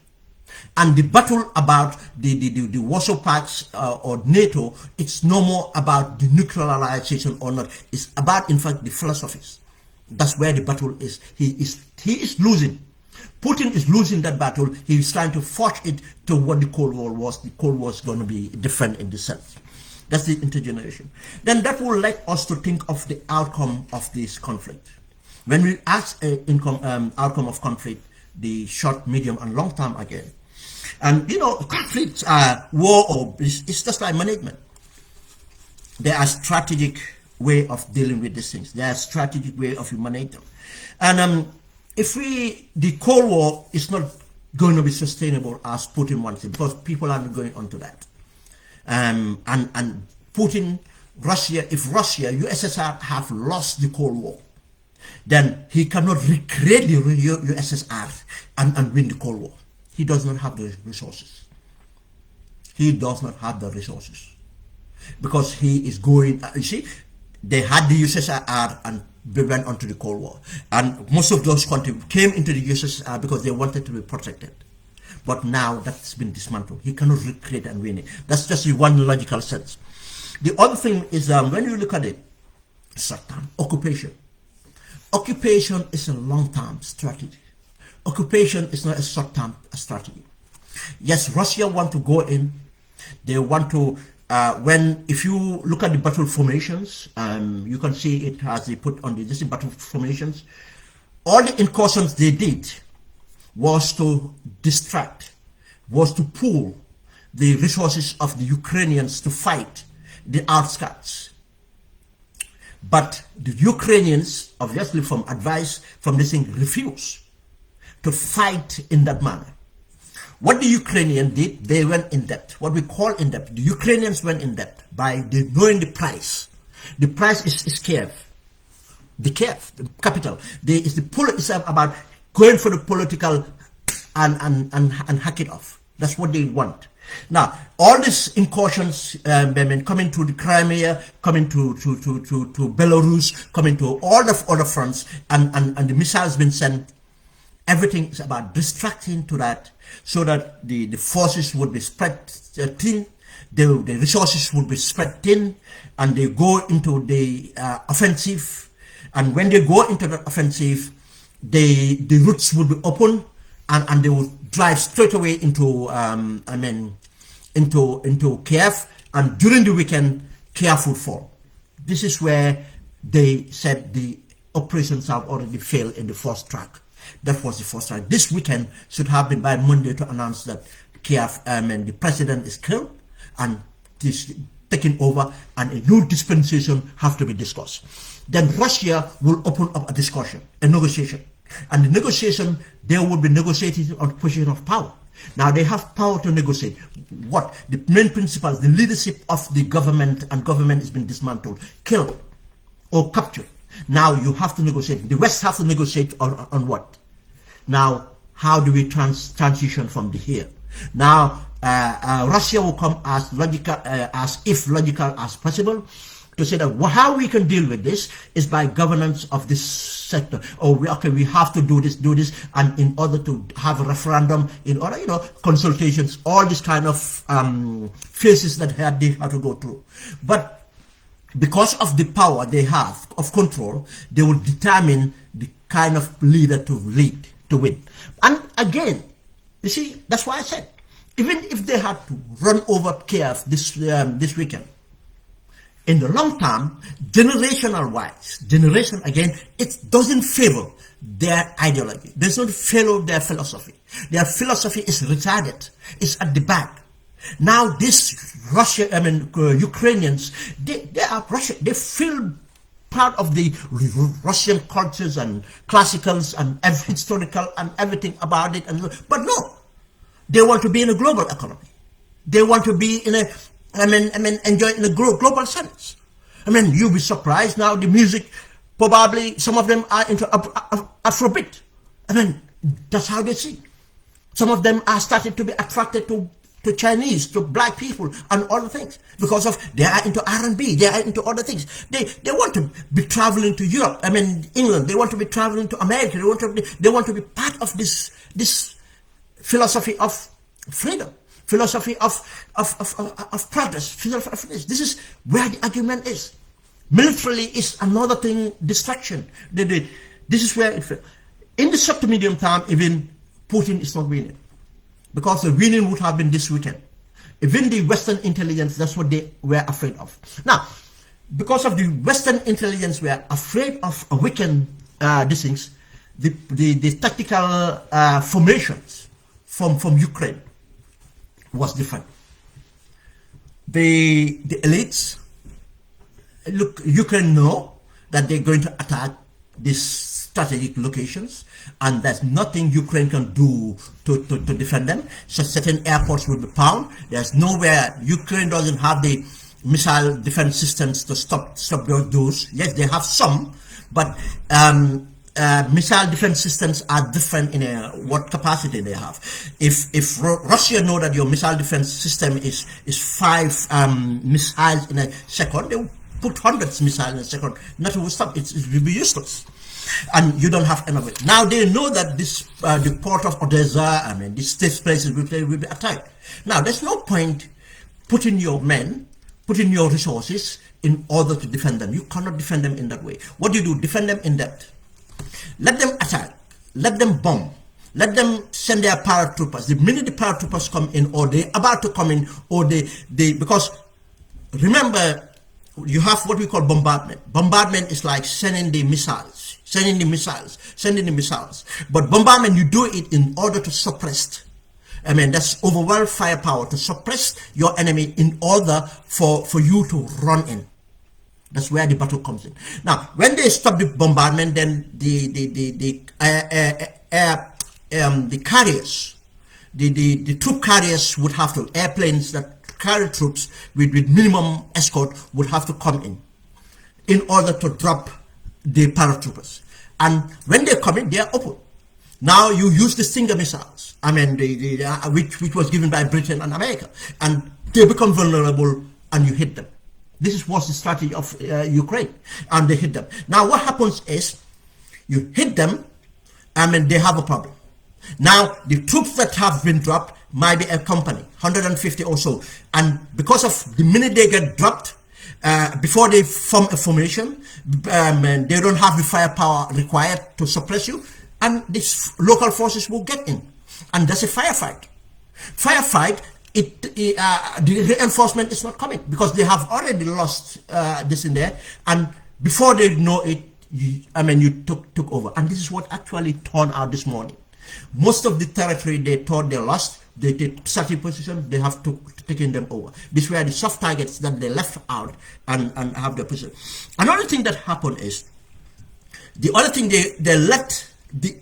S1: And the battle about the Warsaw Pact or NATO, it's no more about the nuclearization or not. It's about, in fact, the philosophies. That's where the battle is. He is losing. Putin is losing that battle. He is trying to forge it to what the Cold War was. The Cold War is going to be different in this sense. That's the intergeneration. Then that will let us to think of the outcome of this conflict. When we ask outcome of conflict, the short, medium, and long term again. And you know, conflicts are war, or it's just like management. There are strategic way of dealing with these things. There are strategic way of managing them. And the Cold War is not going to be sustainable as Putin wants it, because people are not going on to that. And Putin, Russia, if Russia, USSR have lost the Cold War, then he cannot recreate the USSR and win the Cold War. He does not have the resources. He does not have the resources. Because he is going, you see, they had the USSR and they went on to the Cold War. And most of those countries came into the USSR because they wanted to be protected. But now that's been dismantled. He cannot recreate and win it. That's just one logical sense. The other thing is when you look at it, short-term occupation. Occupation is a long-term strategy. Occupation is not a short-term strategy. Yes, Russia want to go in. They want to, if you look at the battle formations, you can see it as they put on the battle formations. All the incursions they did was to distract, was to pull the resources of the Ukrainians to fight the outskirts. But the Ukrainians, obviously from advice from this thing, refused to fight in that manner. What the Ukrainians did, they went in depth. What we call in depth. The Ukrainians went in depth by knowing the price. The price is Kiev. The Kiev, the capital. It's about going for the political and hack it off. That's what they want. Now, all these incursions, coming to the Crimea, coming to Belarus, coming to all the other fronts, and the missiles been sent. Everything is about distracting to that, so that the forces would be spread thin, the resources would be spread thin, and they go into the offensive. And when they go into the offensive, the routes will be open, and they will drive straight away into into Kiev, And during the weekend, Kiev would fall. This is where they said the operations have already failed in the first track. That was the first track. This weekend should have been by Monday to announce that Kiev, and the president is killed and is taken over, and a new dispensation have to be discussed. Then Russia will open up a discussion, a negotiation. And the negotiation, they will be negotiating on position of power. Now they have power to negotiate. What? The main principles, the leadership of the government, and government has been dismantled, killed, or captured. Now you have to negotiate. The West have to negotiate on what? Now, how do we transition from the here? Now, Russia will come as logical, as possible, to say that how we can deal with this is by governance of this sector. Or we have to do this, and in order to have a referendum, in order, consultations, all this kind of phases that they have to go through. But because of the power they have of control, they will determine the kind of leader to lead, to win. And again, you see, that's why I said, even if they had to run over Kiev this weekend, in the long term, generational wise, it doesn't favor their ideology. It doesn't favor their philosophy. Their philosophy is retarded. It's at the back. Now this Ukrainians, they are Russian. They feel part of the Russian cultures and classicals and historical and everything about it. But no, they want to be in a global economy. They want to be in a, enjoy in a global sense. You'll be surprised now. The music, probably some of them are into Afrobeat. That's how they see. Some of them are starting to be attracted to Chinese, to black people, and other things, because of they are into R&B, they are into other things. They want to be traveling to Europe. England. They want to be traveling to America. They want to be part of this philosophy of freedom, philosophy of progress, philosophy of this. This is where the argument is. Militarily is another thing, distraction. This is where in the short to medium term, even Putin is not winning. Because the winning would have been this weekend. Even the Western intelligence, that's what they were afraid of. Now, because of the Western intelligence were afraid of a weekend, these things, the tactical formations from Ukraine was different. The elites, look, Ukraine know that they're going to attack these strategic locations, and there's nothing Ukraine can do to defend them. So certain airports will be pounded. There's nowhere. Ukraine doesn't have the missile defense systems to stop those. Yes, they have some, but missile defense systems are different in what capacity they have. If Russia know that your missile defense system is 5 missiles in a second, they will put hundreds of missiles in a second. Nothing will stop. It will be useless. And you don't have enough of it. Now they know that this the port of Odessa, these places will be attacked. Now there's no point putting your men, putting your resources in order to defend them. You cannot defend them in that way. What do you do? Defend them in depth. Let them attack. Let them bomb. Let them send their paratroopers. The minute the paratroopers come in, or they're about to come in, or they because remember, you have what we call bombardment. Bombardment is like sending the missiles. But bombardment, you do it in order to suppress. That's overwhelming firepower to suppress your enemy in order for you to run in. That's where the battle comes in. Now, when they stop the bombardment, then the carriers, the troop carriers would have to, airplanes that carry troops with minimum escort would have to come in order to drop the paratroopers. And when they come in, they are open. Now you use the Stinger missiles, which was given by Britain and America, and they become vulnerable and you hit them. This was the strategy of Ukraine, and they hit them. Now what happens is, you hit them, they have a problem. Now the troops that have been dropped might be a company, 150 or so, and because of the minute they get dropped, before they form a formation, they don't have the firepower required to suppress you, and these local forces will get in, and that's a firefight. Firefight, the reinforcement is not coming because they have already lost this in there, and before they know it, you took over. And this is what actually turned out this morning. Most of the territory they thought they lost, they take certain positions, they have taken them over. These were the soft targets that they left out and have their position. Another thing that happened is, the other thing, they let the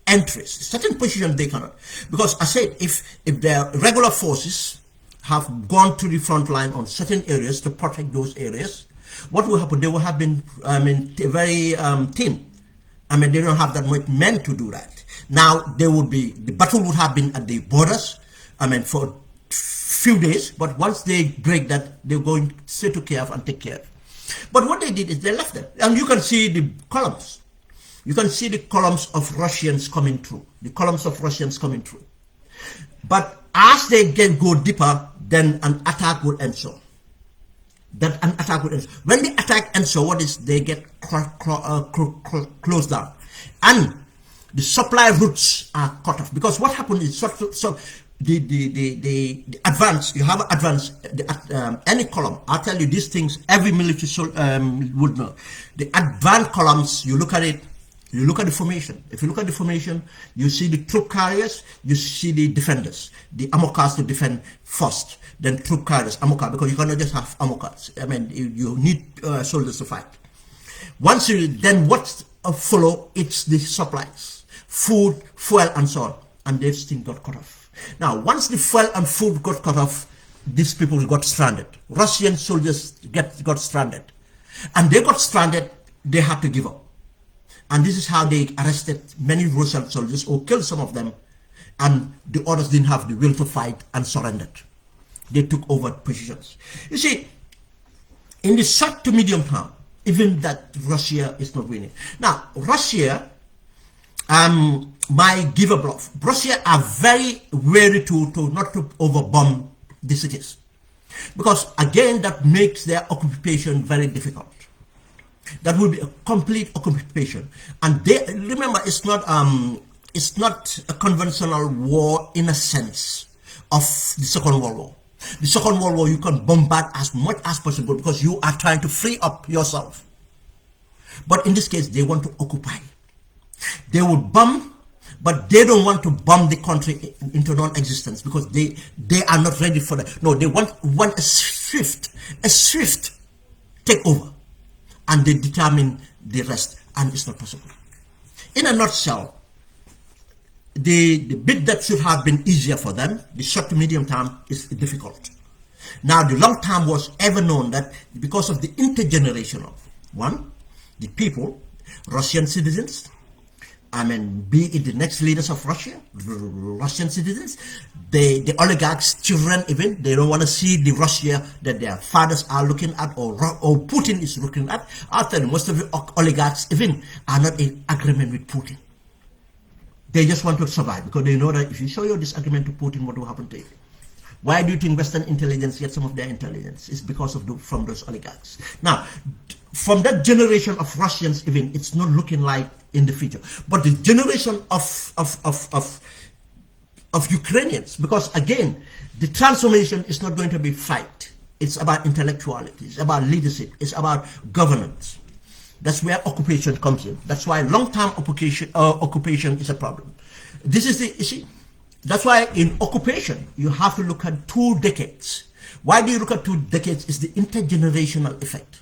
S1: entries, certain positions they cannot. Because I said, if their regular forces have gone to the front line on certain areas to protect those areas, what will happen? They will have been, very thin. They don't have that much men to do that. Now, the battle would have been at the borders, for few days, but once they break that, they're going straight to Kiev and take care. But what they did is they left them. And you can see the columns. You can see the columns of Russians coming through. The columns of Russians coming through. But as they go deeper, then an attack would ensue. When the attack ensue, what is, they get closed down. And the supply routes are cut off. Because what happened is, the advance, you have an advance, any column, I'll tell you these things, every military would know. The advanced columns, you look at it, you look at the formation. If you look at the formation, you see the troop carriers, you see the defenders, the ammo cars to defend first, then troop carriers, ammo car, because you cannot just have ammo cars. You need soldiers to fight. Once then what follow, it's the supplies, food, fuel, and so on, and this thing got cut off. Now, once the fuel and food got cut off, these people got stranded. Russian soldiers got stranded. And they got stranded, they had to give up. And this is how they arrested many Russian soldiers or killed some of them. And the others didn't have the will to fight and surrendered. They took over positions. You see, in the short to medium term, even that Russia is not winning. Now, Russia might give a bluff. Russia are very wary to not to overbomb the cities, because again that makes their occupation very difficult. That will be a complete occupation, and they remember it's not a conventional war in a sense of the Second World War. The Second World War, you can bombard as much as possible because you are trying to free up yourself. But in this case, they want to occupy. They would bomb, but they don't want to bomb the country into non-existence because they are not ready for that. No, they want a swift takeover, and they determine the rest, and it's not possible. In a nutshell, the bit that should have been easier for them, the short to medium term, is difficult. Now, the long term was ever known that because of the intergenerational one, the people, Russian citizens, be it the next leaders of Russia, Russian citizens, the oligarchs' children even, they don't want to see the Russia that their fathers are looking at or Putin is looking at. I'll tell you, most of the oligarchs even are not in agreement with Putin. They just want to survive because they know that if you show your disagreement to Putin, what will happen to you? Why do you think Western intelligence gets some of their intelligence? It's because of from those oligarchs. Now, from that generation of Russians even, it's not looking like in the future. But the generation of Ukrainians, because again, the transformation is not going to be fight. It's about intellectuality. It's about leadership. It's about governance. That's where occupation comes in. That's why long-term occupation is a problem. This is you see, that's why in occupation, you have to look at 2 decades. Why do you look at 2 decades? It's the intergenerational effect.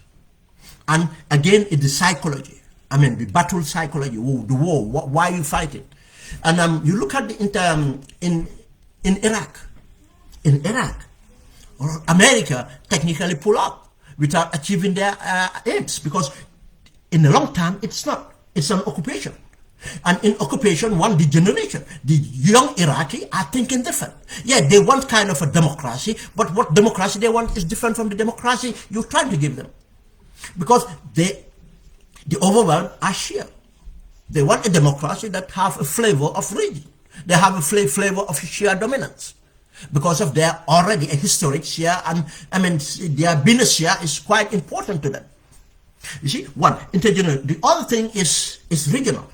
S1: And again, it's the psychology. The battle psychology, the war, why you fight it. And you look at in Iraq. In Iraq, America technically pull up without achieving their aims, because in the long term, it's not. It's an occupation. And in occupation, one, the generation, the young Iraqi are thinking different. Yeah, they want kind of a democracy, but what democracy they want is different from the democracy you're trying to give them. Because the overwhelmed are Shia. They want a democracy that have a flavor of region. They have a flavor of Shia dominance. Because of their already a historic Shia, and their being a Shia is quite important to them. You see, one, intergenerational. The other thing is regional.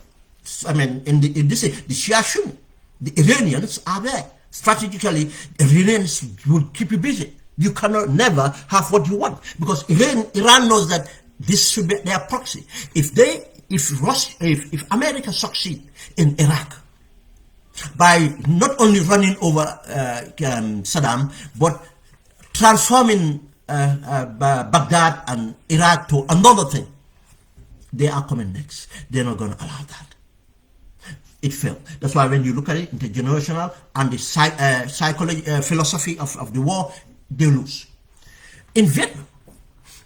S1: In the Shia Sunni, the Iranians are there. Strategically, Iranians will keep you busy. You cannot never have what you want, because Iran knows that this should be their proxy. If America succeed in Iraq by not only running over Saddam, but transforming Baghdad and Iraq to another thing, they are coming next. They're not going to allow that. It failed. That's why when you look at it, intergenerational and the psychology, philosophy of the war, they lose. In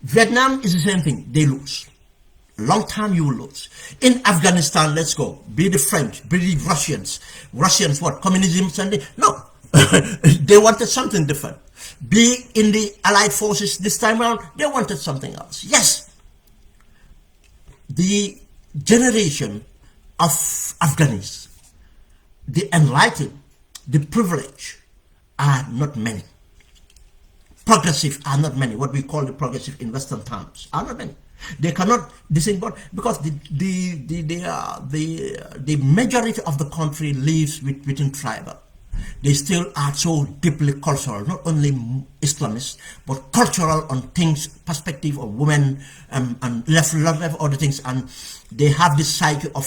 S1: Vietnam is the same thing. They lose. Long time you will lose. In Afghanistan, let's go. Be the French, be the Russians. Russians, what? Communism? No. They wanted something different. Be in the Allied forces this time around, they wanted something else. Yes. The generation of Afghans, the enlightened, the privileged are not many. Progressive are not many. What we call the progressive in Western terms are not many. They cannot distinguish because the majority of the country lives within tribal. They still are so deeply cultural, not only Islamist, but cultural on things, perspective of women and left other things, and they have this psyche of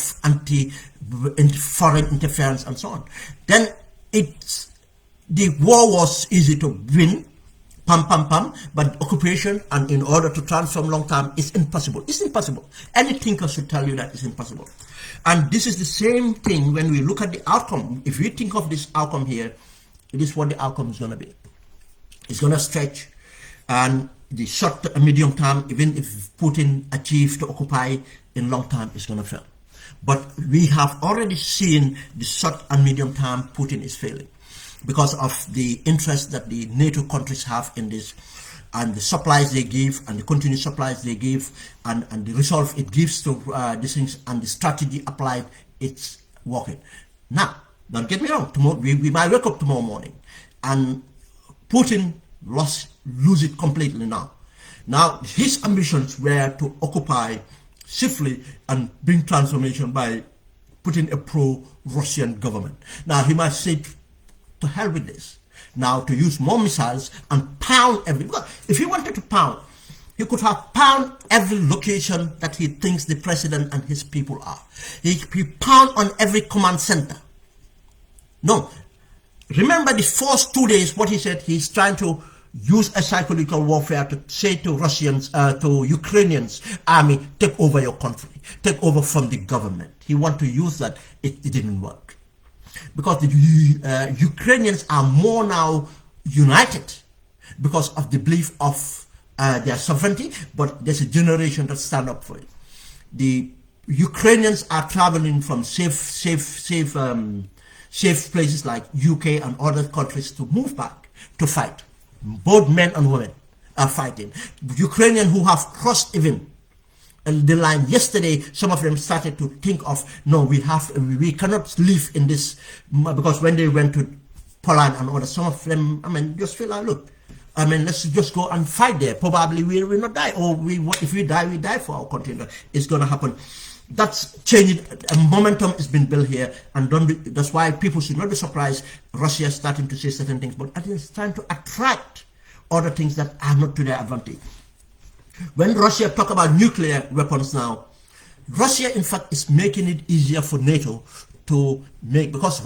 S1: foreign interference and so on. Then the war was easy to win, but occupation and in order to transform long term is impossible. It's impossible. Any thinker should tell you that it's impossible. And this is the same thing when we look at the outcome. If we think of this outcome here, it is what the outcome is going to be. It's going to stretch, and the short and medium term, even if Putin achieves to occupy in long term, is going to fail. But we have already seen the short and medium term Putin is failing because of the interest that the NATO countries have in this, and the supplies they give, and the continued supplies they give, and the resolve it gives to these things, and the strategy applied, it's working. Now, don't get me wrong, tomorrow, we might wake up tomorrow morning, and Putin lose it completely now. Now, his ambitions were to occupy swiftly and bring transformation by putting a pro-Russian government. Now, he might say, to hell with this. Now to use more missiles and pound if he wanted to pound, he could have pound every location that he thinks the president and his people are. He pound on every command center. No. Remember the first 2 days what he said, he's trying to use a psychological warfare to say to Russians, to Ukrainians, army, take over your country, take over from the government. He wanted to use that, it didn't work. Because the Ukrainians are more now united because of the belief of their sovereignty, but there's a generation that stand up for it. The Ukrainians are traveling from safe places like UK and other countries to move back to fight. Both men and women are fighting. Ukrainians who have crossed even the line yesterday, some of them started to think of, no, we cannot live in this, because when they went to Poland and others, some of them, just feel like, look, let's just go and fight there. Probably we will not die, or if we die for our country. It's going to happen. That's changing. A momentum has been built here, and that's why people should not be surprised. Russia is starting to say certain things, but it's trying to attract other things that are not to their advantage. When Russia talk about nuclear weapons now, Russia in fact is making it easier for NATO to make, because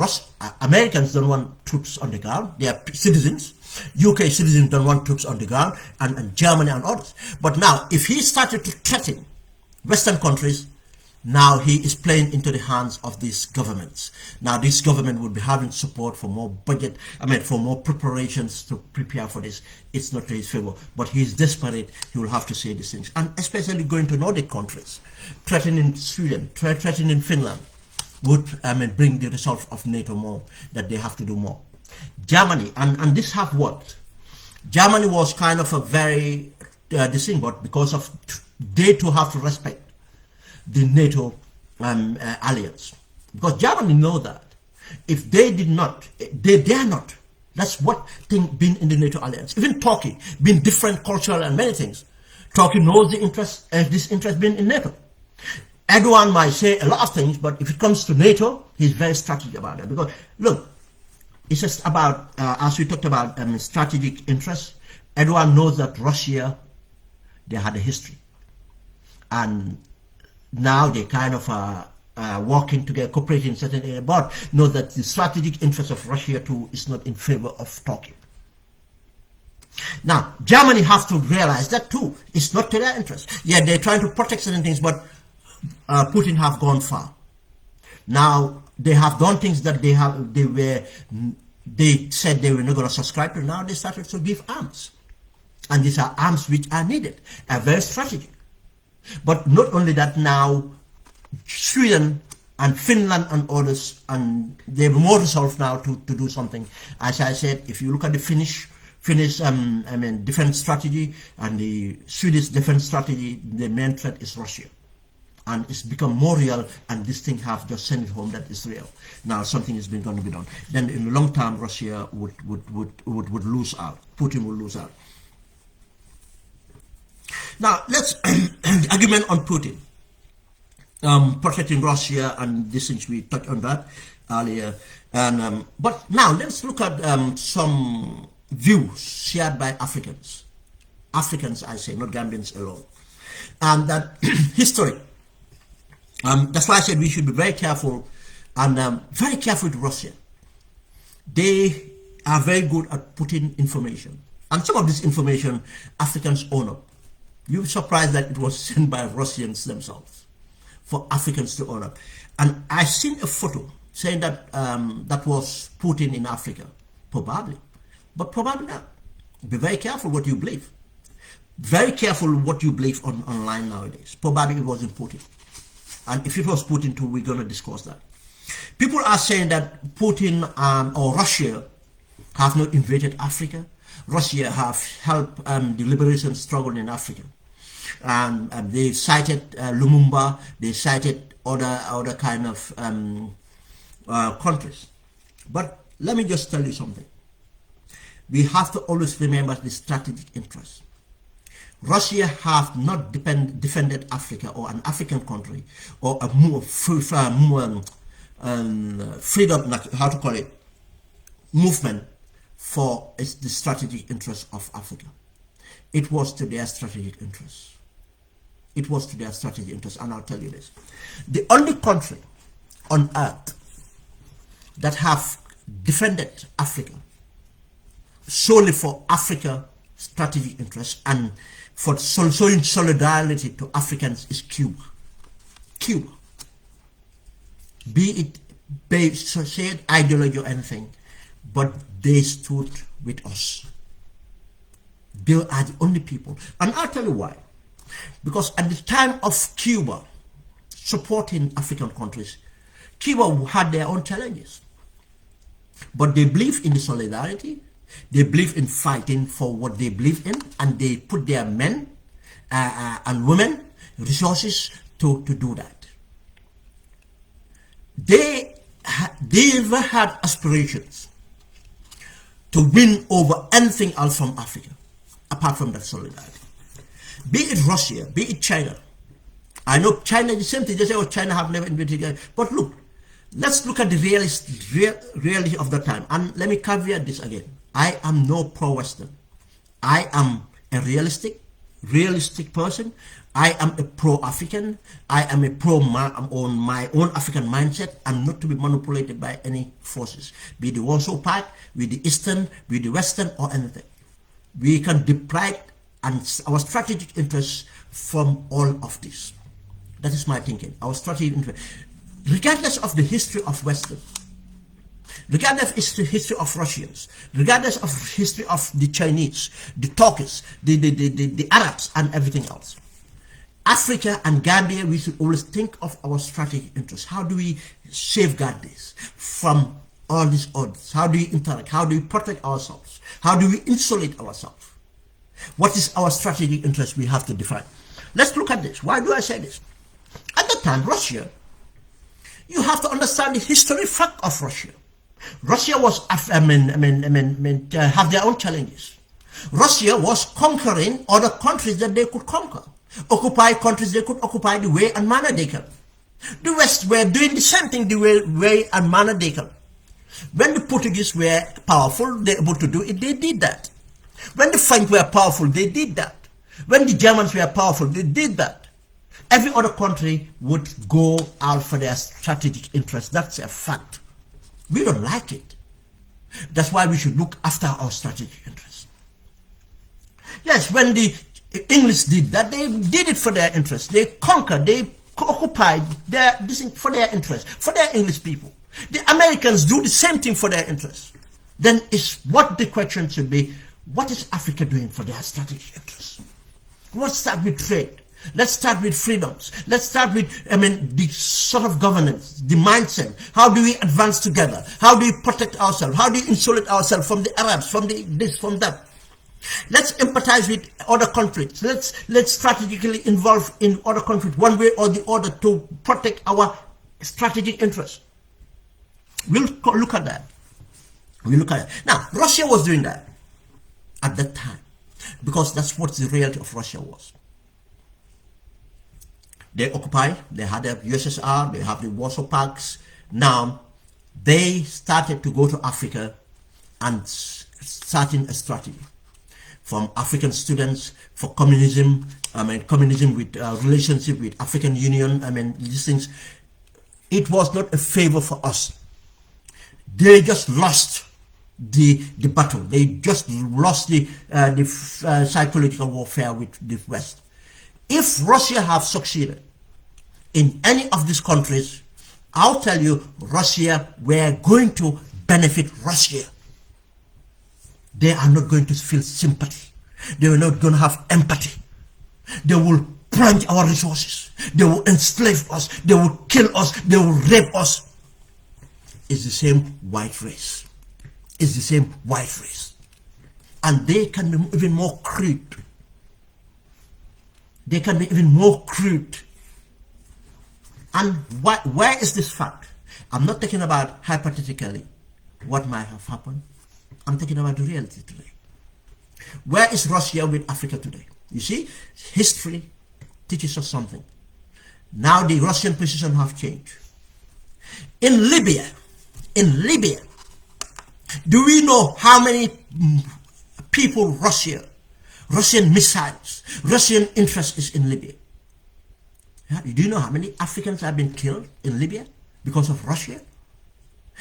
S1: Americans don't want troops on the ground, they are citizens. UK citizens don't want troops on the ground, and Germany and others. But now, if he started to threaten Western countries, now he is playing into the hands of these governments. Now this government will be having support for more budget, for more preparations to prepare for this. It's not to his favor, but he is desperate. He will have to say these things, and especially going to Nordic countries, threatening Sweden, threatening Finland, would bring the result of NATO more, that they have to do more. Germany, and this have worked. Germany was kind of a very this thing, but because of they too have to respect the NATO alliance, because Germany know that if they did not, they dare not. That's what thing being in the NATO alliance. Even Turkey, being different cultural and many things, Turkey knows the interest, this interest being in NATO. Erdogan might say a lot of things, but if it comes to NATO, he's very strategic about it. Because look, It's just about, as we talked about, strategic interests. Everyone knows that Russia, they had a history. And now they kind of are working together, cooperating in certain areas, but know that the strategic interest of Russia too is not in favor of Turkey. Now, Germany have to realize that too. It's not to their interest. Yeah, they're trying to protect certain things, but Putin have gone far. Now, they have done things that they said they were not going to subscribe to. Now they started to give arms. And these are arms which are needed, are very strategic. But not only that, now Sweden and Finland and others, and they're more resolved now to do something. As I said, if you look at the Finnish defense strategy and the Swedish defense strategy, the main threat is Russia. And it's become more real, and this thing have just sent it home that it's real. Now something is going to be done. Then in the long term, Russia would lose out. Putin will lose out. Now let's argument on Putin. Protecting Russia and these things, we touched on that earlier. And but now let's look at some views shared by Africans. Africans, I say, not Gambians alone. And that history. That's why I said we should be very careful and very careful with Russia. They are very good at putting information. And some of this information, Africans own up. You'll be surprised that it was sent by Russians themselves for Africans to own up. And I seen a photo saying that that was Putin in Africa. Probably. But probably not. Be very careful what you believe. Very careful what you believe online nowadays. Probably it wasn't Putin. And if it was Putin too, we're going to discuss that. People are saying that Putin or Russia have not invaded Africa. Russia have helped the liberation struggle in Africa. And they cited Lumumba, they cited other kind of countries. But let me just tell you something. We have to always remember the strategic interest. Russia have not defended Africa or an African country or a more freedom, how to call it, movement for the strategic interest of Africa. It was to their strategic interest. It was to their strategic interest, and I'll tell you this. The only country on earth that have defended Africa solely for Africa strategic interests and for showing solidarity to Africans is Cuba. Cuba. Be it based, shared ideology or anything, but they stood with us. They are the only people. And I'll tell you why. Because at the time of Cuba supporting African countries, Cuba had their own challenges. But they believe in the solidarity. They believe in fighting for what they believe in, and they put their men and women resources to do that. They never had aspirations to win over anything else from Africa, apart from that solidarity. Be it Russia, be it China. I know China, the same thing. They say, oh, China have never invaded. But look, let's look at the reality of the time. And let me caveat this again. I am no pro-Western. I am a realistic person. I am a pro-African. I am a on my own African mindset. I'm not to be manipulated by any forces, be the Warsaw Pact, with the Eastern, with the Western, or anything. We can deprive our strategic interests from all of this. That is my thinking. Our strategic interest, regardless of the history of Western, regardless of the history of Russians, regardless of the history of the Chinese, the Turkish, the Arabs, and everything else. Africa and Gambia, we should always think of our strategic interests. How do we safeguard this from all these odds? How do we interact? How do we protect ourselves? How do we insulate ourselves? What is our strategic interest we have to define? Let's look at this. Why do I say this? At the time, Russia, you have to understand the history fact of Russia. Russia was, have their own challenges. Russia was conquering other countries that they could conquer, occupy countries they could occupy the way and manner they can. The West were doing the same thing the way and manner they can. When the Portuguese were powerful, they were able to do it, they did that. When the French were powerful, they did that. When the Germans were powerful, they did that. Every other country would go out for their strategic interests. That's a fact. We don't like it. That's why we should look after our strategic interests. Yes, when the English did that, they did it for their interests. They conquered, they occupied for their interests, for their English people. The Americans do the same thing for their interests. Then it's what the question should be, what is Africa doing for their strategic interests? Let's start with trade. Let's start with freedoms. Let's start with, the sort of governance, the mindset. How do we advance together? How do we protect ourselves? How do we insulate ourselves from the Arabs, from this, from that? Let's empathize with other conflicts. Let's strategically involve in other conflicts one way or the other to protect our strategic interests. We'll look at that. We'll look at it. Now, Russia was doing that at that time because that's what the reality of Russia was. They occupied, they had the USSR, they have the Warsaw Pacts. Now, they started to go to Africa and starting a strategy from African students for communism, communism with relationship with African Union, these things. It was not a favor for us. They just lost the battle. They just lost the psychological warfare with the West. If Russia have succeeded in any of these countries, I'll tell you, Russia, we're going to benefit Russia. They are not going to feel sympathy. They are not going to have empathy. They will plunge our resources. They will enslave us. They will kill us. They will rape us. It's the same white race. It's the same white race. And they can be even more crude. They can be even more crude. And where is this fact? I'm not talking about hypothetically what might have happened. I'm talking about the reality today. Where is Russia with Africa today? You see, history teaches us something. Now the Russian position have changed. In Libya, do we know how many people Russian missiles, Russian interest is in Libya? Yeah, do you know how many Africans have been killed in Libya because of Russia?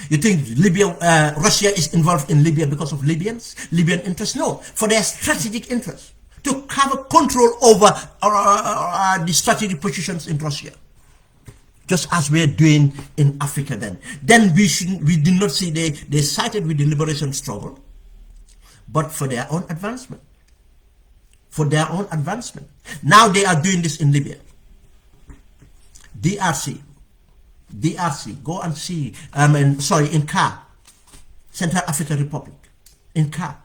S1: You think Russia is involved in Libya because of Libyan interests? No, for their strategic interests, to have a control over the strategic positions in Russia, just as we're doing in Africa. Then we did not see they sided with the liberation struggle, but for their own advancement. For their own advancement. Now they are doing this in Libya. DRC, go and see, in 𝐭𝐡𝐞, Central African Republic, in 𝐭𝐡𝐞.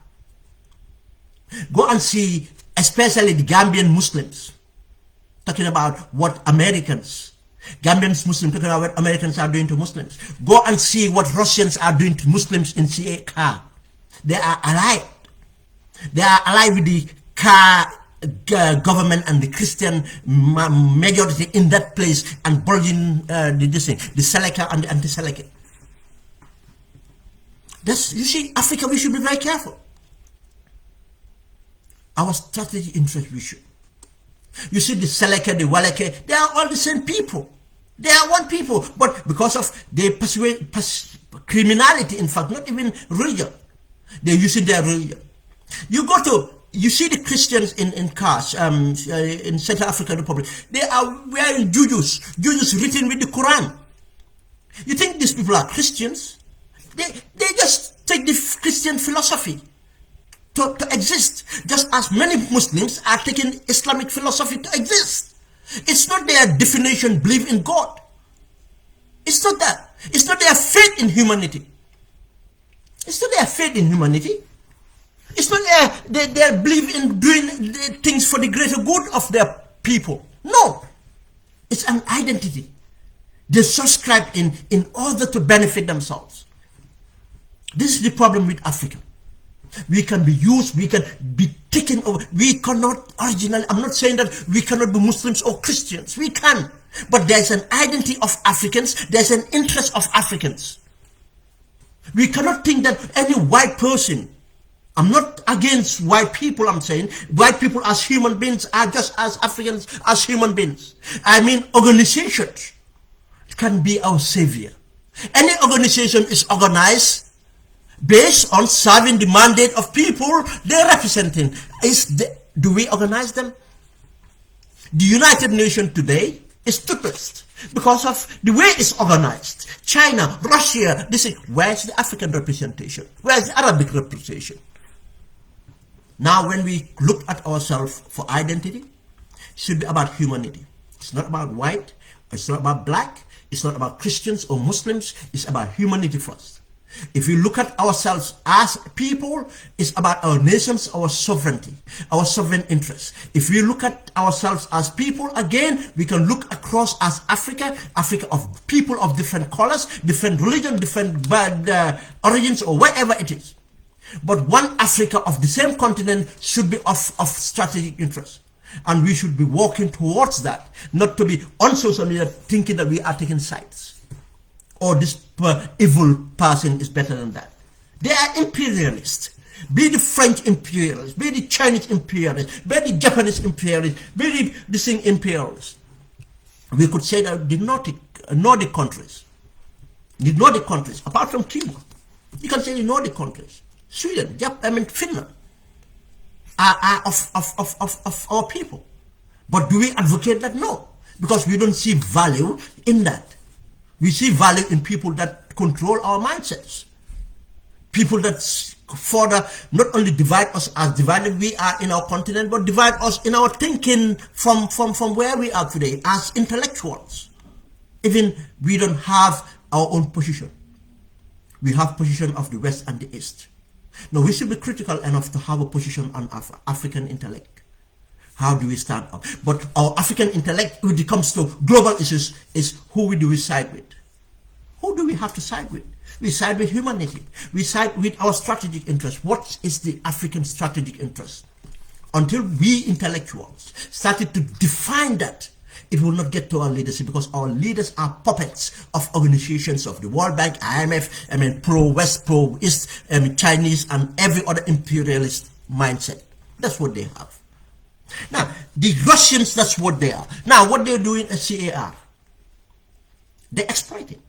S1: Go and see, especially the Gambian Muslims, talking about what Gambian Muslims talking about what Americans are doing to Muslims. Go and see what Russians are doing to Muslims in 𝐭𝐡𝐞. They are allied. They are allied with the 𝐭𝐡 government and the Christian majority in that place, and bulging the Seleka and the anti-Seleka. You see, Africa, we should be very careful. Our strategic interest, we should. You see, the Seleka, the Waleke, they are all the same people. They are one people, but because of their criminality, in fact, not even religion, they're using their religion. You see the Christians in 𝐭𝐡𝐞, in Central African Republic, they are wearing jujus written with the Quran. You think these people are Christians? They just take the Christian philosophy to exist, just as many Muslims are taking Islamic philosophy to exist. It's not their definition, believe in God. It's not that. It's not their faith in humanity. It's not their faith in humanity. It's not their belief in doing things for the greater good of their people. No. It's an identity. They subscribe in order to benefit themselves. This is the problem with Africa. We can be used, we can be taken over. We cannot originally, I'm not saying that we cannot be Muslims or Christians. We can. But there's an identity of Africans, there's an interest of Africans. We cannot think that any white person, I'm not against white people, I'm saying white people as human beings are just as Africans as human beings. I mean organizations can be our savior. Any organization is organized based on serving the mandate of people they're representing. Do we organize them? The United Nations today is stupid because of the way it's organized. China, Russia, this is, where's the African representation? Where's the Arabic representation? Now when we look at ourselves for identity, it should be about humanity. It's not about white, it's not about black, it's not about Christians or Muslims, it's about humanity first. If we look at ourselves as people, it's about our nations, our sovereignty, our sovereign interests. If we look at ourselves as people, again, we can look across as Africa, Africa of people of different colors, different religion, different origins, or wherever it is. But one Africa of the same continent should be of strategic interest. And we should be working towards that, not to be on social media thinking that we are taking sides. Or this evil person is better than that. They are imperialists. Be the French imperialists, be the Chinese imperialists, be the Japanese imperialists, be the thing imperialists. We could say that the Nordic countries, apart from Cuba, you can say the Nordic countries, Sweden, Finland, are of our people. But do we advocate that? No, because we don't see value in that. We see value in people that control our mindsets. People that further not only divide us as divided we are in our continent, but divide us in our thinking from where we are today as intellectuals. Even we don't have our own position. We have position of the West and the East. Now we should be critical enough to have a position on African intellect. How do we stand up? But our African intellect, when it comes to global issues, is who do we side with? Who do we have to side with? We side with humanity. We side with our strategic interest. What is the African strategic interest? Until we intellectuals started to define that, it will not get to our leadership, because our leaders are puppets of organizations of the World Bank, IMF, pro-West, pro-East, Chinese, and every other imperialist mindset. That's what they have. Now, the Russians, that's what they are. Now, what they're doing at CAR, they're exploiting.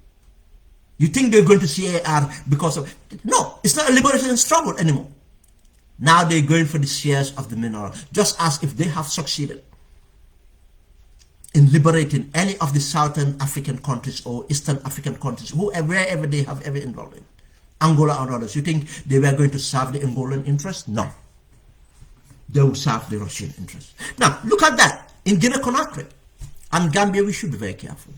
S1: You think they're going to CAR because of... No, it's not a liberation struggle anymore. Now they're going for the shares of the mineral, just as if they have succeeded in liberating any of the Southern African countries or Eastern African countries, wherever they have ever involved in. Angola and others. You think they were going to serve the Angolan interest? No. They will serve the Russian interest. Now, look at that. In Guinea-Conakry and Gambia, we should be very careful.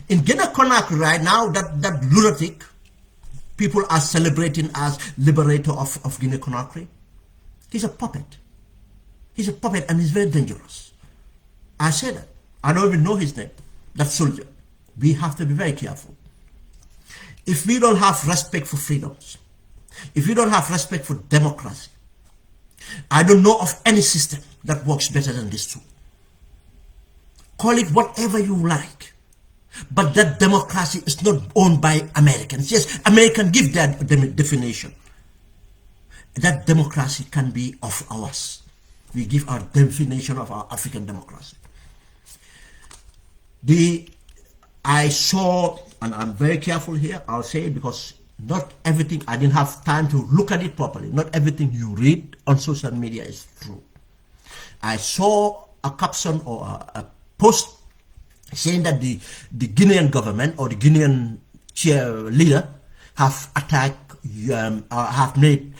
S1: In Guinea-Conakry right now, that lunatic people are celebrating as liberator of Guinea-Conakry, he's a puppet. He's a puppet, and he's very dangerous. I say that. I don't even know his name. That soldier. We have to be very careful. If we don't have respect for freedoms, if we don't have respect for democracy, I don't know of any system that works better than this too. Call it whatever you like, but that democracy is not owned by Americans. Yes, Americans give their definition. That democracy can be of ours. We give our definition of our African democracy. I saw, and I'm very careful here, I'll say it because not everything, I didn't have time to look at it properly. Not everything you read on social media is true. I saw a caption or a post saying that the Guinean government or the Guinean leader have attacked, have made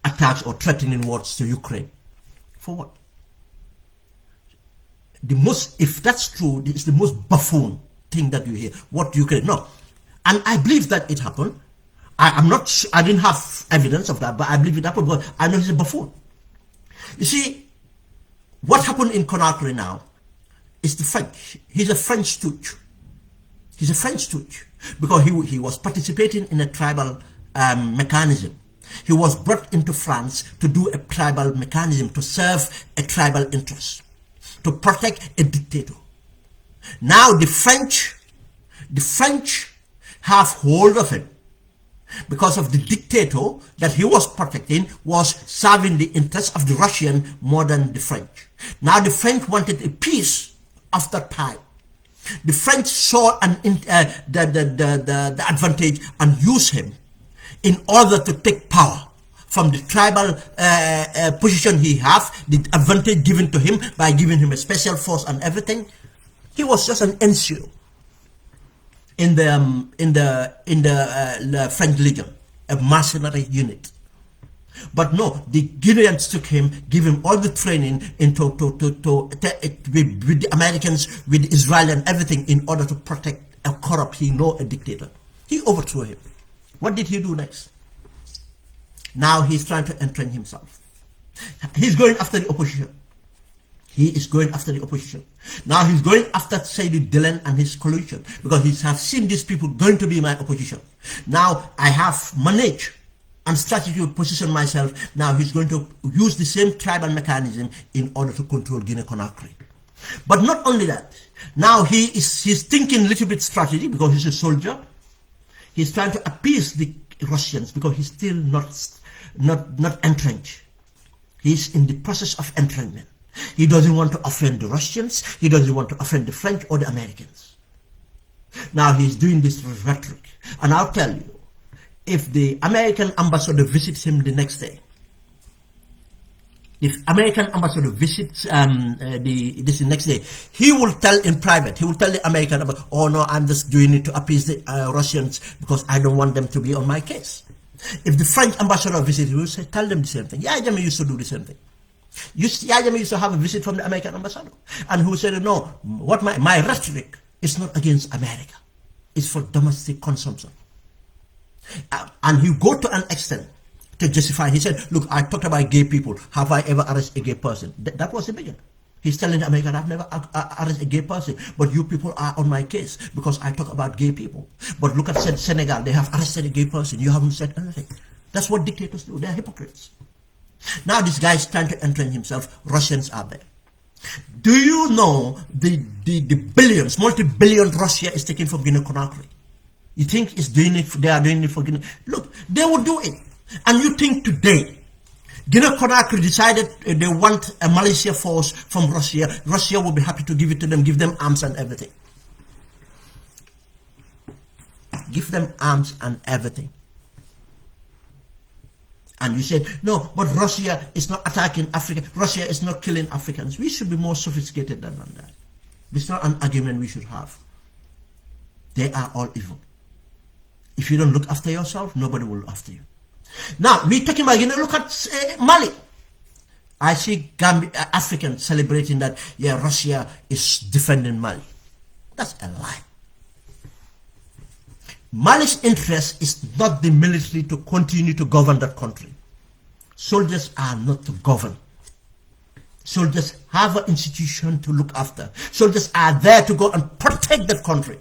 S1: attacks or threatening words to Ukraine. For what? If that's true, it's the most buffoon thing that you hear. What Ukraine? No. And I believe that it happened. I didn't have evidence of that, but I believe it happened, but I know he's a buffoon. You see, what happened in Conakry now is the French. He's a French stooge. He's a French stooge because he was participating in a tribal mechanism. He was brought into France to do a tribal mechanism, to serve a tribal interest, to protect a dictator. Now the French have hold of him because of the dictator that he was protecting was serving the interests of the Russian more than the French. Now the French wanted a peace of that time. The French saw the advantage and used him in order to take power from the tribal position he has, the advantage given to him by giving him a special force and everything. He was just an NCO in the French Legion, a mercenary unit. But no, the Guineans took him, give him all the training with the Americans, with Israel and everything in order to protect a corrupt, a dictator. He overthrew him. What did he do next? Now he's trying to entrench himself. He's going after the opposition. He is going after the opposition. Now he's going after Seydou Dalein and his coalition, because he has seen these people going to be my opposition. Now I have managed and strategy to position myself. Now he's going to use the same tribal mechanism in order to control Guinea-Conakry. But not only that, now he's thinking a little bit strategy, because he's a soldier. He's trying to appease the Russians because he's still not entrenched. He's in the process of entrenchment. He doesn't want to offend the Russians. He doesn't want to offend the French or the Americans. Now he's doing this rhetoric. And I'll tell you, if the American ambassador visits him the next day, if American ambassador visits the next day, he will tell in private, he will tell the American ambassador, oh no, I'm just doing it to appease the Russians because I don't want them to be on my case. If the French ambassador visits, he will say, tell them the same thing. Yahya Jammeh used to do the same thing. Yahya Jammeh used to have a visit from the American ambassador, and who said, no, what my rhetoric is not against America, it's for domestic consumption. And he go to an extent to justify. He said, look, I talked about gay people. Have I ever arrested a gay person? That was the beginning. He's telling the American, I've never arrested a gay person, but you people are on my case because I talk about gay people. But look at Senegal, they have arrested a gay person. You haven't said anything. That's what dictators do. They're hypocrites. Now this guy is trying to entrench himself. Russians are there. Do you know the billions, multi-billion Russia is taking from Guinea-Conakry? You think it's doing it? They are doing it for Guinea. Look, they will do it. And you think today, Guinea-Conakry decided they want a Malaysia force from Russia. Russia will be happy to give it to them, give them arms and everything. Give them arms and everything. And you said, no, but Russia is not attacking Africa. Russia is not killing Africans. We should be more sophisticated than that. It's not an argument we should have. They are all evil. If you don't look after yourself, nobody will look after you. Now, we're talking about, look at Mali. I see Africans celebrating that, yeah, Russia is defending Mali. That's a lie. Mali's interest is not the military to continue to govern that country. Soldiers are not to govern. Soldiers have an institution to look after. Soldiers are there to go and protect that country.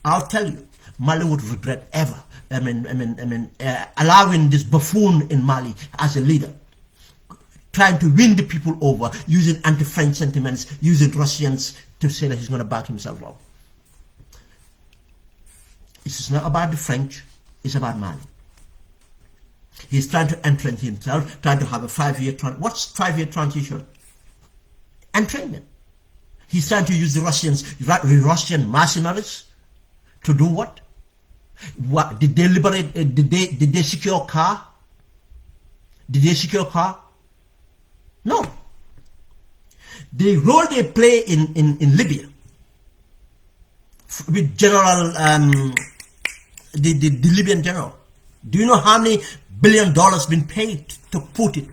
S1: I'll tell you, Mali would regret ever, allowing this buffoon in Mali as a leader, trying to win the people over, using anti-French sentiments, using Russians to say that he's going to back himself up. It's not about the French, it's about Mali. He's trying to entrench himself, trying to have a 5-year transition. What's 5-year transition? Entrainment. He's trying to use the Russian mercenaries to do what? What did they liberate? Did they secure car? Did they secure car? No. The role they play in Libya with General the Libyan general. Do you know how many $1 billion been paid to put it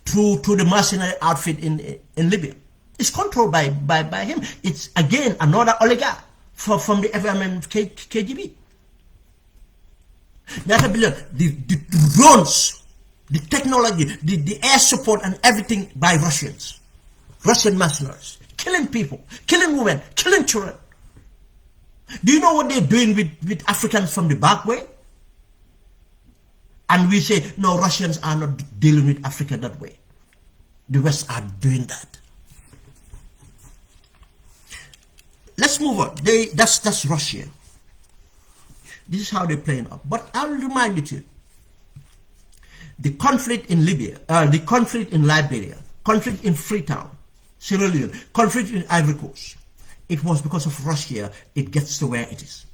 S1: through the mercenary outfit in Libya? It's controlled by him. It's again another oligarch from the KGB. That's $1 billion. The drones, the technology, the air support and everything by Russians. Russian mercenaries. Killing people, killing women, killing children. Do you know what they're doing with Africans from the back way? And we say, no, Russians are not dealing with Africa that way. The West are doing that. Let's move on. That's Russia. This is how they're playing up. But I'll remind you too, the conflict in Libya, the conflict in Liberia, conflict in Freetown, Sierra Leone, conflict in Ivory Coast, it was because of Russia it gets to where it is.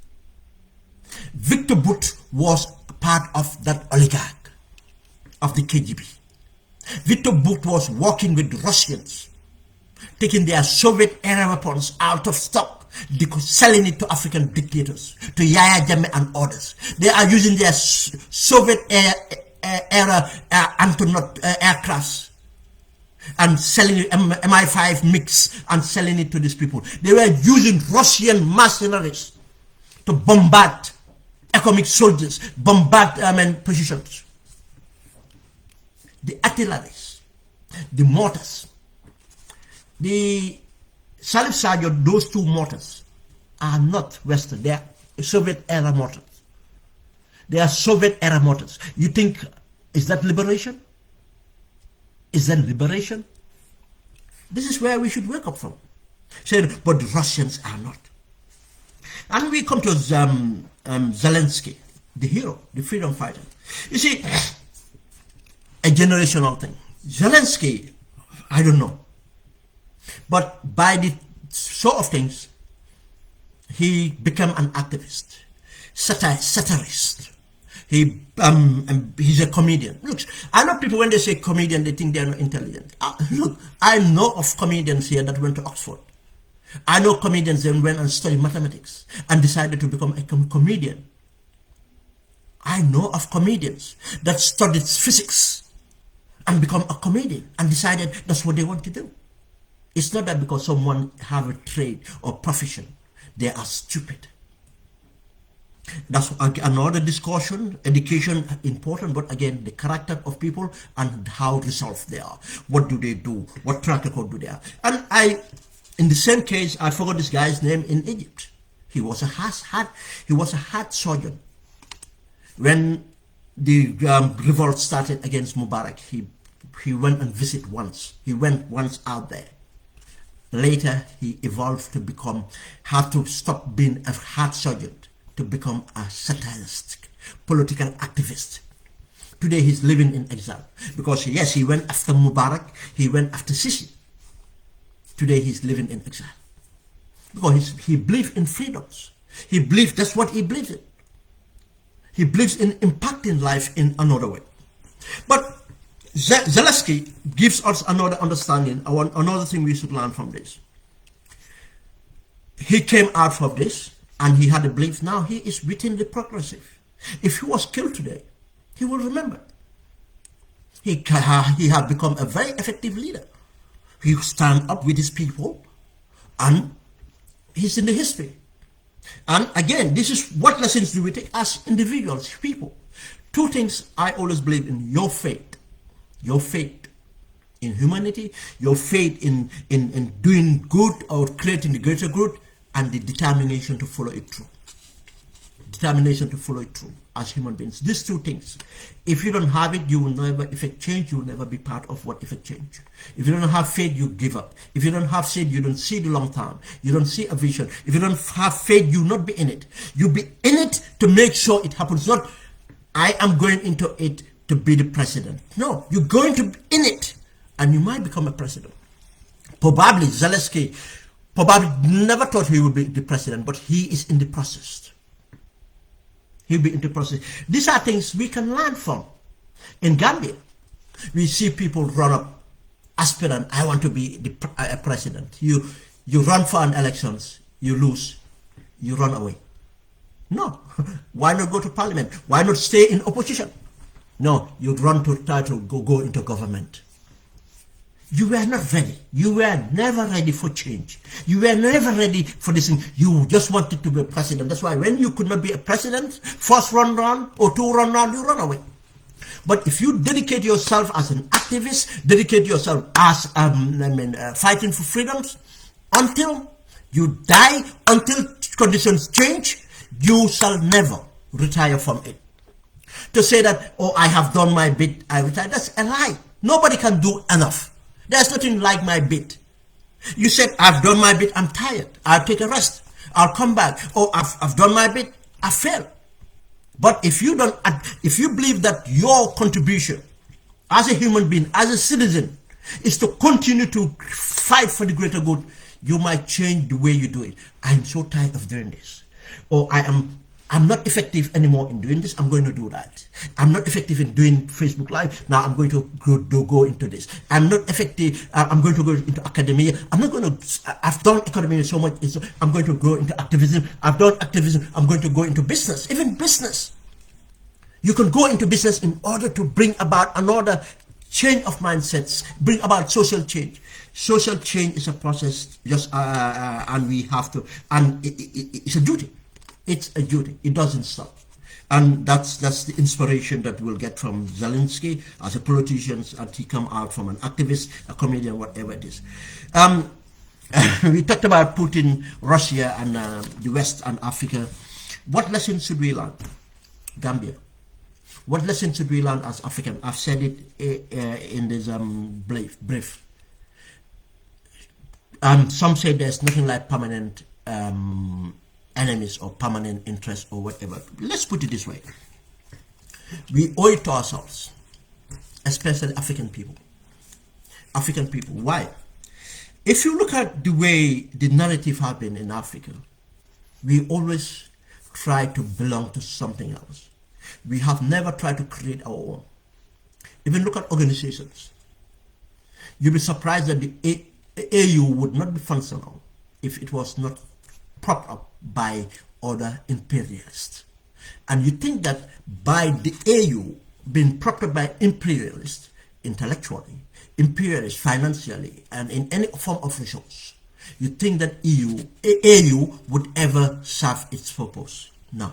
S1: Victor Bout was part of that oligarch of the KGB. Victor Bout was working with the Russians, taking their Soviet-era weapons out of stock, selling it to African dictators, to Yahya Jammeh and others. They are using their Soviet-era Antonov aircrafts and selling it, Mi-5 mix, and selling it to these people. They were using Russian mercenaries to bombard economic soldiers, bombard positions. The artilleries, the mortars, the Salif Sadio, those two mortars are not Western. They are Soviet-era mortars. They are Soviet-era mortars. You think, is that liberation? Is that liberation? This is where we should wake up from. Said, but the Russians are not. And we come to Zelensky, the hero, the freedom fighter. You see, a generational thing. Zelensky, I don't know. But by the sort of things, he became an activist, satirist. He's a comedian. Look, I know people when they say comedian, they think they're not intelligent. Look, I know of comedians here that went to Oxford. I know comedians that went and studied mathematics and decided to become a comedian. I know of comedians that studied physics and become a comedian and decided that's what they want to do. It's not that because someone have a trade or profession, they are stupid. That's another discussion. Education important, but again, the character of people and how resolved they are. What do they do? What track record do they have? And in the same case, I forgot this guy's name in Egypt. He was a heart surgeon. When the revolt started against Mubarak, he went and visited once. He went once out there. Later, he evolved to have to stop being a heart surgeon to become a satirist, political activist. Today, he's living in exile because, yes, he went after Mubarak, he went after Sisi. Today, he's living in exile because he believes in freedoms. He believes that's what he believes in. He believes in impacting life in another way. But Zelensky gives us another understanding, another thing we should learn from this. He came out of this and he had a belief. Now he is within the progressive. If he was killed today, he will remember. He had become a very effective leader. He stand up with his people and he's in the history. And again, this is what lessons do we take as individuals, people. Two things I always believe in: your faith in humanity, your faith in doing good or creating the greater good, and the determination to follow it through. Determination to follow it through as human beings. These two things, if you don't have it, you will never effect change. You will never be part of what effect change. If you don't have faith, you give up. If you don't have faith, you don't see the long term. You don't see a vision. If you don't have faith, you will not be in it. You'll be in it to make sure it happens. Not, I am going into it to be the president. No, you're going to be in it and you might become a president. Probably Zelensky never thought he would be the president, but he is in the process. He'll be in the process. These are things we can learn from. In Gambia, we see people run up, aspirant, I want to be a president. You run for an elections, you lose, you run away. No, why not go to parliament? Why not stay in opposition? No, you run to try to go into government. You were not ready. You were never ready for change. You were never ready for this thing. You just wanted to be a president. That's why when you could not be a president, first run or two run, you run away. But if you dedicate yourself as an activist, dedicate yourself as fighting for freedoms, until you die, until conditions change, you shall never retire from it. To say that, oh, I have done my bit, I retire, that's a lie. Nobody can do enough. There's nothing like my bit. You said, I've done my bit, I'm tired, I'll take a rest, I'll come back. Oh, I've done my bit, I failed. But if you don't, if you believe that your contribution as a human being, as a citizen, is to continue to fight for the greater good, you might change the way you do it. I'm so tired of doing this. Or I'm not effective anymore in doing this. I'm going to do that. I'm not effective in doing Facebook Live. Now I'm going to go into this. I'm not effective. I'm going to go into academia. I'm not going to. I've done academia so much. I'm going to go into activism. I've done activism. I'm going to go into business. Even business. You can go into business in order to bring about another change of mindsets, bring about social change. Social change is a process, and we have to, and it's a duty. It's a duty. It doesn't stop. And that's the inspiration that we'll get from Zelensky as a politician, and he come out from an activist, a comedian, whatever it is. We talked about Putin, Russia, and the West and Africa. What lessons should we learn? Gambia. What lessons should we learn as African? I've said it in this brief. Some say there's nothing like permanent enemies or permanent interests or whatever. Let's put it this way. We owe it to ourselves, especially African people. African people. Why? If you look at the way the narrative has been in Africa, we always try to belong to something else. We have never tried to create our own. Even look at organizations. You'll be surprised that the AU would not be functional if it was not propped up by other imperialists. And you think that by the AU being propped up by imperialists, intellectually, imperialists financially, and in any form of resource, you think that AU would ever serve its purpose? No.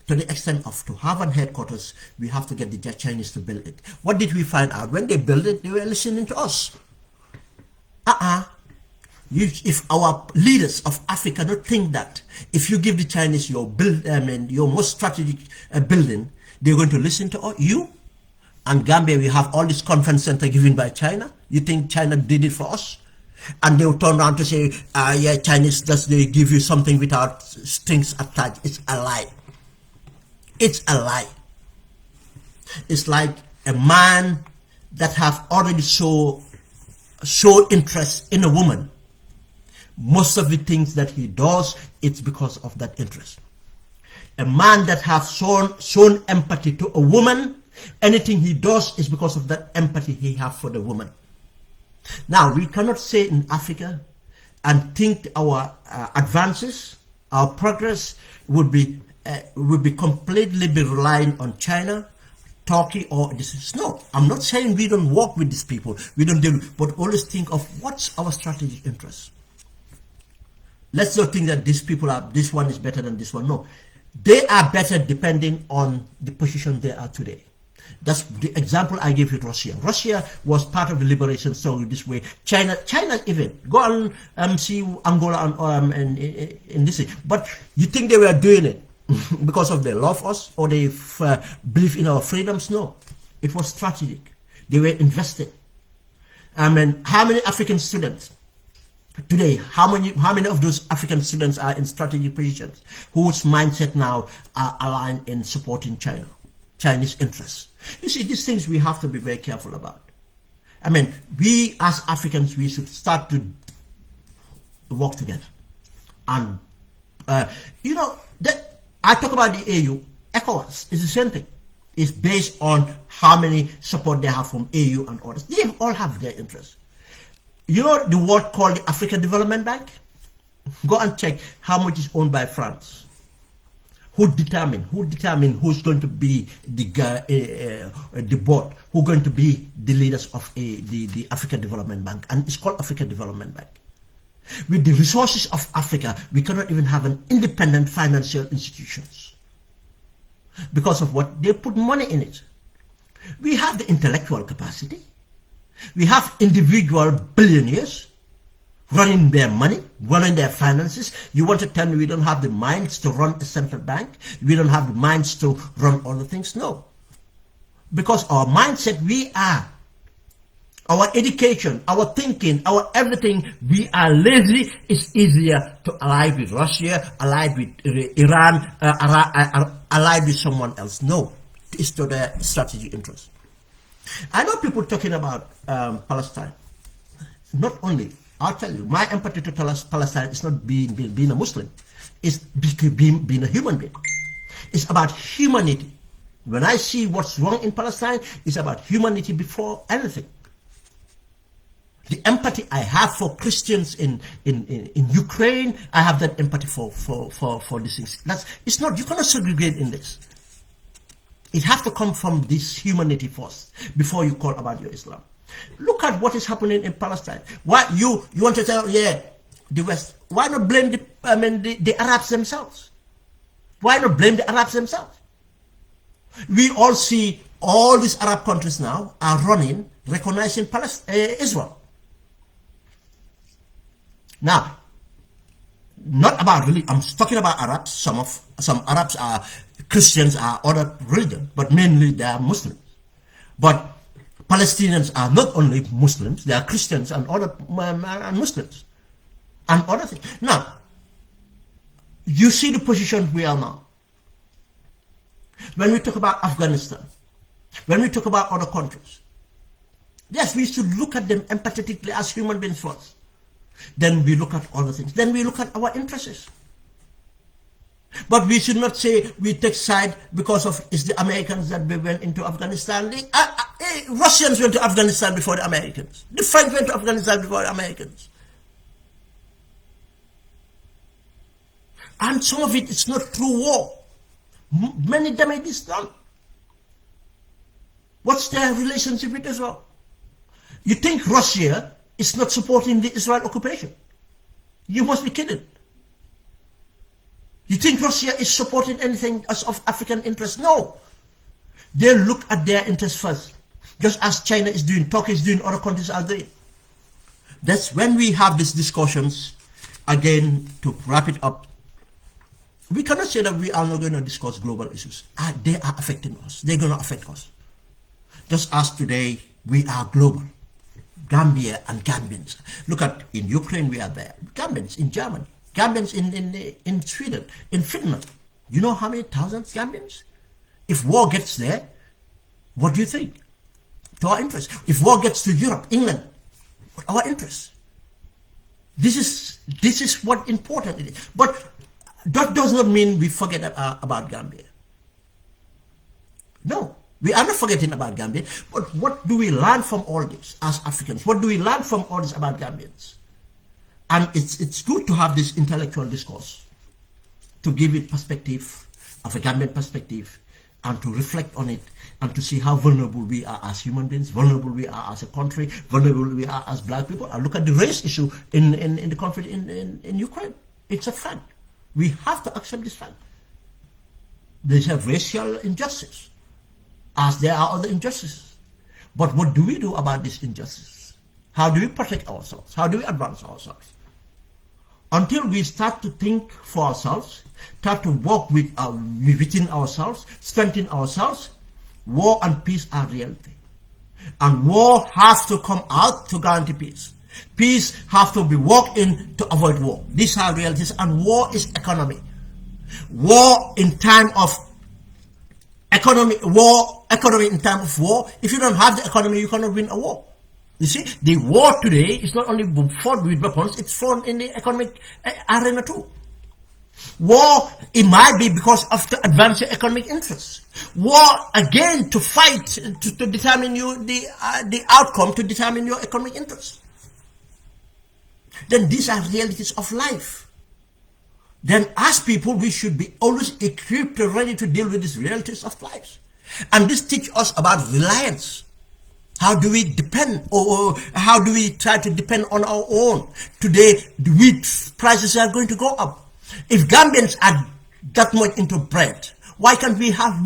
S1: To the extent of to have a headquarters, we have to get the Chinese to build it. What did we find out? When they built it, they were listening to us. If our leaders of Africa don't think that if you give the Chinese your most strategic building, they're going to listen to you. And Gambia, we have all this conference center given by China. You think China did it for us? And they will turn around to say, yeah, Chinese, does they give you something without strings attached? It's a lie. It's a lie. It's like a man that have already showed interest in a woman. Most of the things that he does, it's because of that interest. A man that has shown empathy to a woman, anything he does is because of that empathy he has for the woman. Now, we cannot say in Africa and think our advances, our progress would be completely relying on China, Turkey, or this. No, I'm not saying we don't work with these people, we don't deal, but always think of what's our strategic interest. Let's not think that these people this one is better than this one. No, they are better depending on the position they are today. That's the example I gave with Russia. Russia was part of the liberation story this way. China even. Go and see Angola and in this. But you think they were doing it because of they love us or they believe in our freedoms? No. It was strategic. They were invested. I mean, how many African students today, how many of those African students are in strategic positions whose mindset now are aligned in supporting Chinese interests? You see, these things we have to be very careful about. I mean, we as Africans, we should start to work together. And, you know, I talk about the AU, ECOWAS is the same thing. It's based on how many support they have from AU and others. They all have their interests. You know the word called the African Development Bank? Go and check how much is owned by France. Who determine who's going to be the board, who's going to be the leaders of the African Development Bank, and it's called African Development Bank. With the resources of Africa, we cannot even have an independent financial institutions because of what they put money in it. We have the intellectual capacity. We have individual billionaires running their money, running their finances. You want to tell me we don't have the minds to run a central bank? We don't have the minds to run other things? No. Because our mindset, we are. Our education, our thinking, our everything, we are lazy. It's easier to ally with Russia, ally with Iran, allied with someone else. No, it's to their strategic interest. I know people talking about Palestine. Not only, I'll tell you, my empathy to Palestine is not being a Muslim. It's being a human being. It's about humanity. When I see what's wrong in Palestine, it's about humanity before anything. The empathy I have for Christians in Ukraine, I have that empathy for these things. It's not, you cannot segregate in this. It has to come from this humanity first before you call about your Islam. Look at what is happening in Palestine. Why you want to tell, yeah, the West? Why not blame the Arabs themselves? Why not blame the Arabs themselves? We all see all these Arab countries now are running, recognizing Israel. Now, not about really, I'm talking about Arabs. Some Arabs are Christians, are other religion, but mainly they are Muslims. But Palestinians are not only Muslims, they are Christians and other and Muslims and other things. Now, you see the position we are now. When we talk about Afghanistan, when we talk about other countries, yes, we should look at them empathetically as human beings first. Then we look at other things. Then we look at our interests. But we should not say we take side because of it's the Americans that we went into Afghanistan. Russians went to Afghanistan before the Americans. The French went to Afghanistan before the Americans. And some of it is not through war. Many damage is done. What's their relationship with Israel? You think Russia is not supporting the Israel occupation? You must be kidding. You think Russia is supporting anything as of African interest? No. They look at their interest first. Just as China is doing, Turkey is doing, other countries are doing. That's when we have these discussions, again, to wrap it up. We cannot say that we are not going to discuss global issues. They are affecting us. They're going to affect us. Just as today, we are global. Gambia and Gambians. Look at, in Ukraine, we are there. Gambians in Germany. Gambians in Sweden, in Finland. You know how many thousands Gambians? If war gets there, what do you think? To our interest. If war gets to Europe, England, our interest. This is what important it is. But that does not mean we forget about Gambia. No, we are not forgetting about Gambia. But what do we learn from all this as Africans? What do we learn from all this about Gambians? And it's good to have this intellectual discourse, to give it perspective, of a Gambian perspective, and to reflect on it, and to see how vulnerable we are as human beings, vulnerable we are as a country, vulnerable we are as black people. And look at the race issue in the conflict in Ukraine. It's a fact. We have to accept this fact. There's a racial injustice, as there are other injustices. But what do we do about this injustice? How do we protect ourselves? How do we advance ourselves? Until we start to think for ourselves, start to work within ourselves, strengthen ourselves, war and peace are reality. And war has to come out to guarantee peace. Peace has to be worked in to avoid war. These are realities, and war is economy. War in time of economy in time of war. If you don't have the economy, you cannot win a war. You see, the war today is not only fought with weapons, it's fought in the economic arena too. War, it might be because of the advance your economic interests. War, again, to fight, to determine the outcome, to determine your economic interests. Then these are realities of life. Then as people, we should be always equipped and ready to deal with these realities of life. And this teaches us about reliance. How do we depend, or how do we try to depend on our own? Today, the wheat prices are going to go up. If Gambians are that much into bread, why can't we have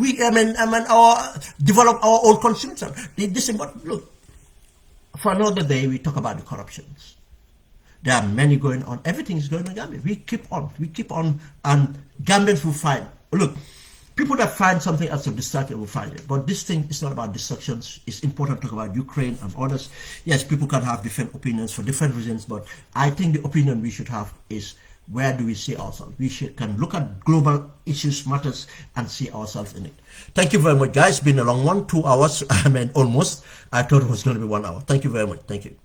S1: develop our own consumption? This is what, look, for another day we talk about the corruptions. There are many going on. Everything is going on in Gambia. We keep on, and Gambians will find. Look, people that find something else to distract will find it. But this thing is not about distractions. It's important to talk about Ukraine and others. Yes, people can have different opinions for different reasons, but I think the opinion we should have is where do we see ourselves? We can look at global issues, matters, and see ourselves in it. Thank you very much, guys. It's been a long one, 2 hours. I mean, almost. I thought it was going to be 1 hour. Thank you very much. Thank you.